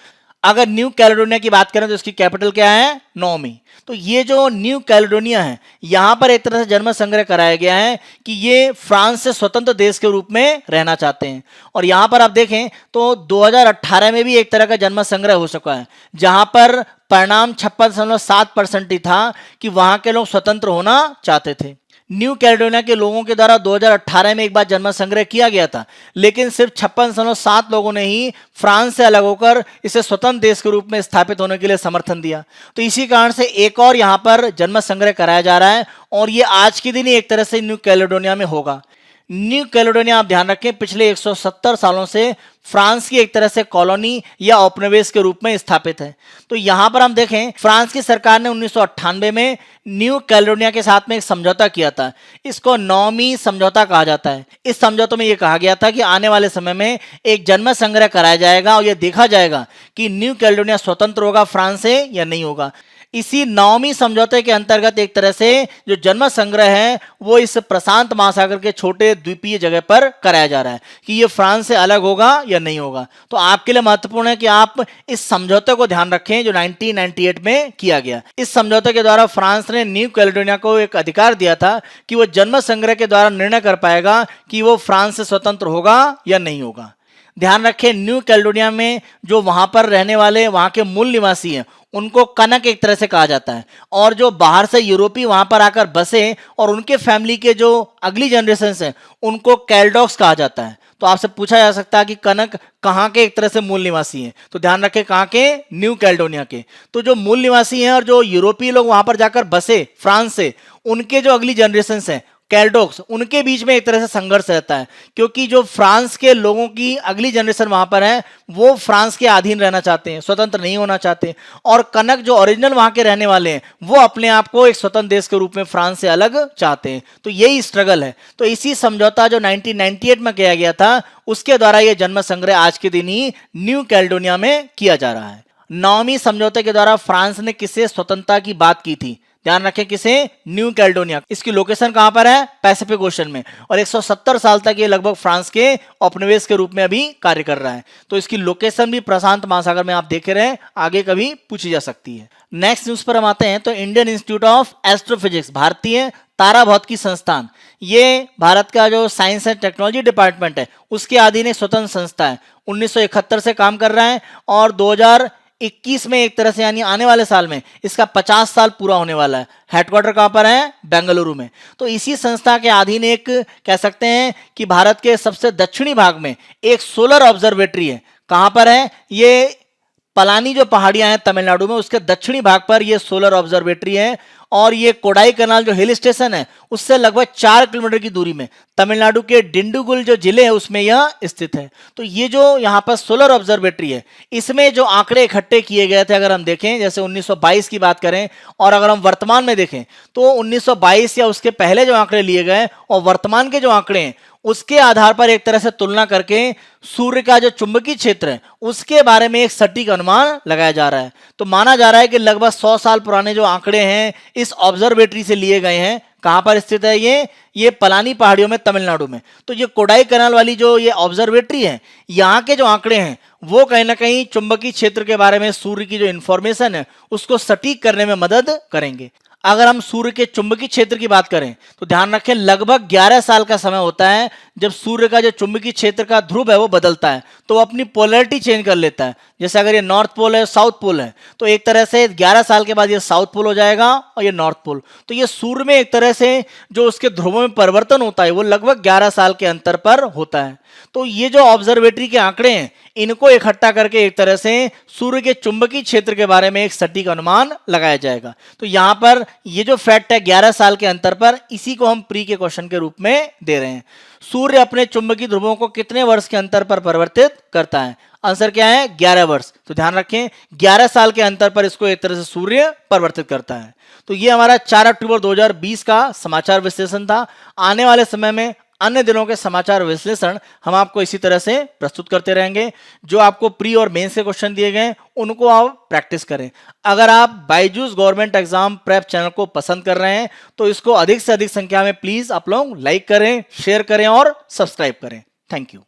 अगर न्यू कैलेडोनिया की बात करें तो इसकी कैपिटल क्या है, नोमी। तो ये जो न्यू कैलेडोनिया है यहां पर एक तरह से जन्म संग्रह कराया गया है कि ये फ्रांस से स्वतंत्र देश के रूप में रहना चाहते हैं। और यहां पर आप देखें तो 2018 में भी एक तरह का जन्म संग्रह हो चुका है जहां पर परिणाम 56.7% ही था कि वहां के लोग स्वतंत्र होना चाहते थे। न्यू कैलेडोनिया के लोगों के द्वारा 2018 में एक बार जन्म संग्रह किया गया था, लेकिन सिर्फ 56.7 लोगों ने ही फ्रांस से अलग होकर इसे स्वतंत्र देश के रूप में स्थापित होने के लिए समर्थन दिया। तो इसी कारण से एक और यहां पर जन्म संग्रह कराया जा रहा है और ये आज के दिन ही एक तरह से न्यू कैलेडोनिया में होगा। न्यू कैलेडोनिया आप ध्यान रखें पिछले 170 सालों से फ्रांस की एक तरह से कॉलोनी या उपनिवेश के रूप में स्थापित है। तो यहां पर हम देखें, फ्रांस की सरकार ने 1998 में न्यू कैलेडोनिया के साथ में एक समझौता किया था। इसको नौमी समझौता कहा जाता है। इस समझौते में यह कहा गया था कि आने वाले समय में एक जनमत संग्रह कराया जाएगा और यह देखा जाएगा कि न्यू कैलेडोनिया स्वतंत्र होगा फ्रांस से या नहीं होगा। इसी नौवीं समझौते के अंतर्गत एक तरह से जो जनमत संग्रह है वो इस प्रशांत महासागर के छोटे द्वीपीय जगह पर कराया जा रहा है कि ये फ्रांस से अलग होगा या नहीं होगा। तो आपके लिए महत्वपूर्ण है कि आप इस समझौते को ध्यान रखें जो 1998 में किया गया। इस समझौते के द्वारा फ्रांस ने न्यू कैलेडोनिया को एक अधिकार दिया था कि वो जनमत संग्रह के द्वारा निर्णय कर पाएगा कि वो फ्रांस से स्वतंत्र होगा या नहीं होगा। ध्यान रखें, न्यू कैलेडोनिया में जो वहां पर रहने वाले वहां के मूल निवासी हैं उनको कनक एक तरह से कहा जाता है, और जो बाहर से यूरोपीय वहां पर आकर बसे और उनके फैमिली के जो अगली जनरेशन हैं उनको कैलडॉक्स कहा जाता है। तो आपसे पूछा जा सकता है कि कनक कहाँ के एक तरह से मूल निवासी हैं, तो ध्यान रखें कहाँ के, न्यू कैलेडोनिया के। तो जो मूल निवासी हैं और जो यूरोपीय लोग वहां पर जाकर बसे फ्रांस से, उनके जो अगली जनरेशन हैं कैलडोक्स, उनके बीच में एक तरह से संघर्ष रहता है, क्योंकि जो फ्रांस के लोगों की अगली जनरेशन वहां पर है वो फ्रांस के अधीन रहना चाहते हैं, स्वतंत्र नहीं होना चाहते, और कनक जो ओरिजिनल वहां के रहने वाले हैं वो अपने आप को एक स्वतंत्र देश के रूप में फ्रांस से अलग चाहते हैं। तो यही स्ट्रगल है। तो इसी समझौता जो 1998 में किया गया था उसके द्वारा यह जनमत संग्रह आज के दिन ही न्यू कैलेडोनिया में किया जा रहा है। नौवीं समझौते के द्वारा फ्रांस ने किससे स्वतंत्रता की बात की थी? ध्यान रखें, किसे? New Caledonia. इसकी लोकेशन कहां पर है? पैसिफिक ओशन में, और 170 साल तक ये लगभग फ्रांस के उपनिवेश के रूप में अभी कार्य कर रहा है। तो इसकी लोकेशन भी प्रशांत महासागर में आप देख रहे हैं, आगे कभी पूछी जा सकती है। नेक्स्ट न्यूज पर हम आते हैं। तो इंडियन इंस्टीट्यूट ऑफ एस्ट्रोफिजिक्स, भारतीय तारा भौतिकी संस्थान, ये भारत का जो साइंस एंड टेक्नोलॉजी डिपार्टमेंट है उसके अधीन एक स्वतंत्र संस्था है। 1971 से काम कर रहा है और 2021 में एक तरह से यानी आने वाले साल में इसका 50 साल पूरा होने वाला है। हेडक्वार्टर कहां पर है? बेंगलुरु में। तो इसी संस्था के अधीन एक कह सकते हैं कि भारत के सबसे दक्षिणी भाग में एक सोलर ऑब्जर्वेटरी है। कहां पर है? ये पलानी जो पहाड़ियां हैं तमिलनाडु में उसके दक्षिणी भाग पर यह सोलर ऑब्जर्वेटरी है, और ये कोडाई कनाल जो हिल स्टेशन है उससे लगभग 4 किलोमीटर की दूरी में तमिलनाडु के डिंडुगुल जो जिले है उसमें यह स्थित है। तो ये जो यहाँ पर सोलर ऑब्जर्वेटरी है इसमें जो आंकड़े इकट्ठे किए गए थे, अगर हम देखें जैसे 1922 की बात करें और अगर हम वर्तमान में देखें तो 1922 या उसके पहले जो आंकड़े लिए गए और वर्तमान के जो आंकड़े हैं उसके आधार पर एक तरह से तुलना करके सूर्य का जो चुंबकीय क्षेत्र है उसके बारे में एक सटीक अनुमान लगाया जा रहा है। तो माना जा रहा है कि लगभग 100 साल पुराने जो आंकड़े हैं इस ऑब्जर्वेटरी से लिए गए हैं। कहां पर स्थित है ये पलानी पहाड़ियों में तमिलनाडु में। तो ये कोडाई कनाल वाली जो ये ऑब्जर्वेटरी है, यहाँ के जो आंकड़े हैं वो कहीं ना कहीं चुंबकीय क्षेत्र के बारे में सूर्य की जो इंफॉर्मेशन है उसको सटीक करने में मदद करेंगे। अगर हम सूर्य के चुंबकीय क्षेत्र की बात करें तो ध्यान रखें लगभग 11 साल का समय होता है जब सूर्य का जो चुंबकीय क्षेत्र का ध्रुव है वो बदलता है, तो वो अपनी पोलैरिटी चेंज कर लेता है। जैसे अगर ये नॉर्थ पोल है, साउथ पोल है, तो एक तरह से 11 साल के बाद ये साउथ पोल हो जाएगा और ये नॉर्थ पोल। तो ये सूर्य में एक तरह से जो उसके ध्रुवों में परिवर्तन होता है वो लगभग 11 साल के अंतर पर होता है। तो ये जो ऑब्जर्वेटरी के आंकड़े हैं इनको इकट्ठा करके एक तरह से सूर्य के चुंबकीय क्षेत्र के बारे में एक सटीक अनुमान लगाया जाएगा। तो यहां पर ये जो फैक्ट है 11 साल के अंतर पर, इसी को हम प्री के क्वेश्चन के रूप में दे रहे हैं। सूर्य अपने चुंबकीय ध्रुवों को कितने वर्ष के अंतर पर परिवर्तित करता है? आंसर क्या है? 11 वर्ष। तो ध्यान रखें 11 साल के अंतर पर इसको एक तरह से सूर्य परिवर्तित करता है। तो ये हमारा 4 अक्टूबर 2020 का समाचार विश्लेषण था। आने वाले समय में अन्य दिनों के समाचार विश्लेषण हम आपको इसी तरह से प्रस्तुत करते रहेंगे। जो आपको प्री और मेंस के क्वेश्चन दिए गए उनको आप प्रैक्टिस करें। अगर आप Byju's government exam prep channel को पसंद कर रहे हैं तो इसको अधिक से अधिक संख्या में प्लीज आप लोग लाइक करें, शेयर करें और सब्सक्राइब करें। Thank you.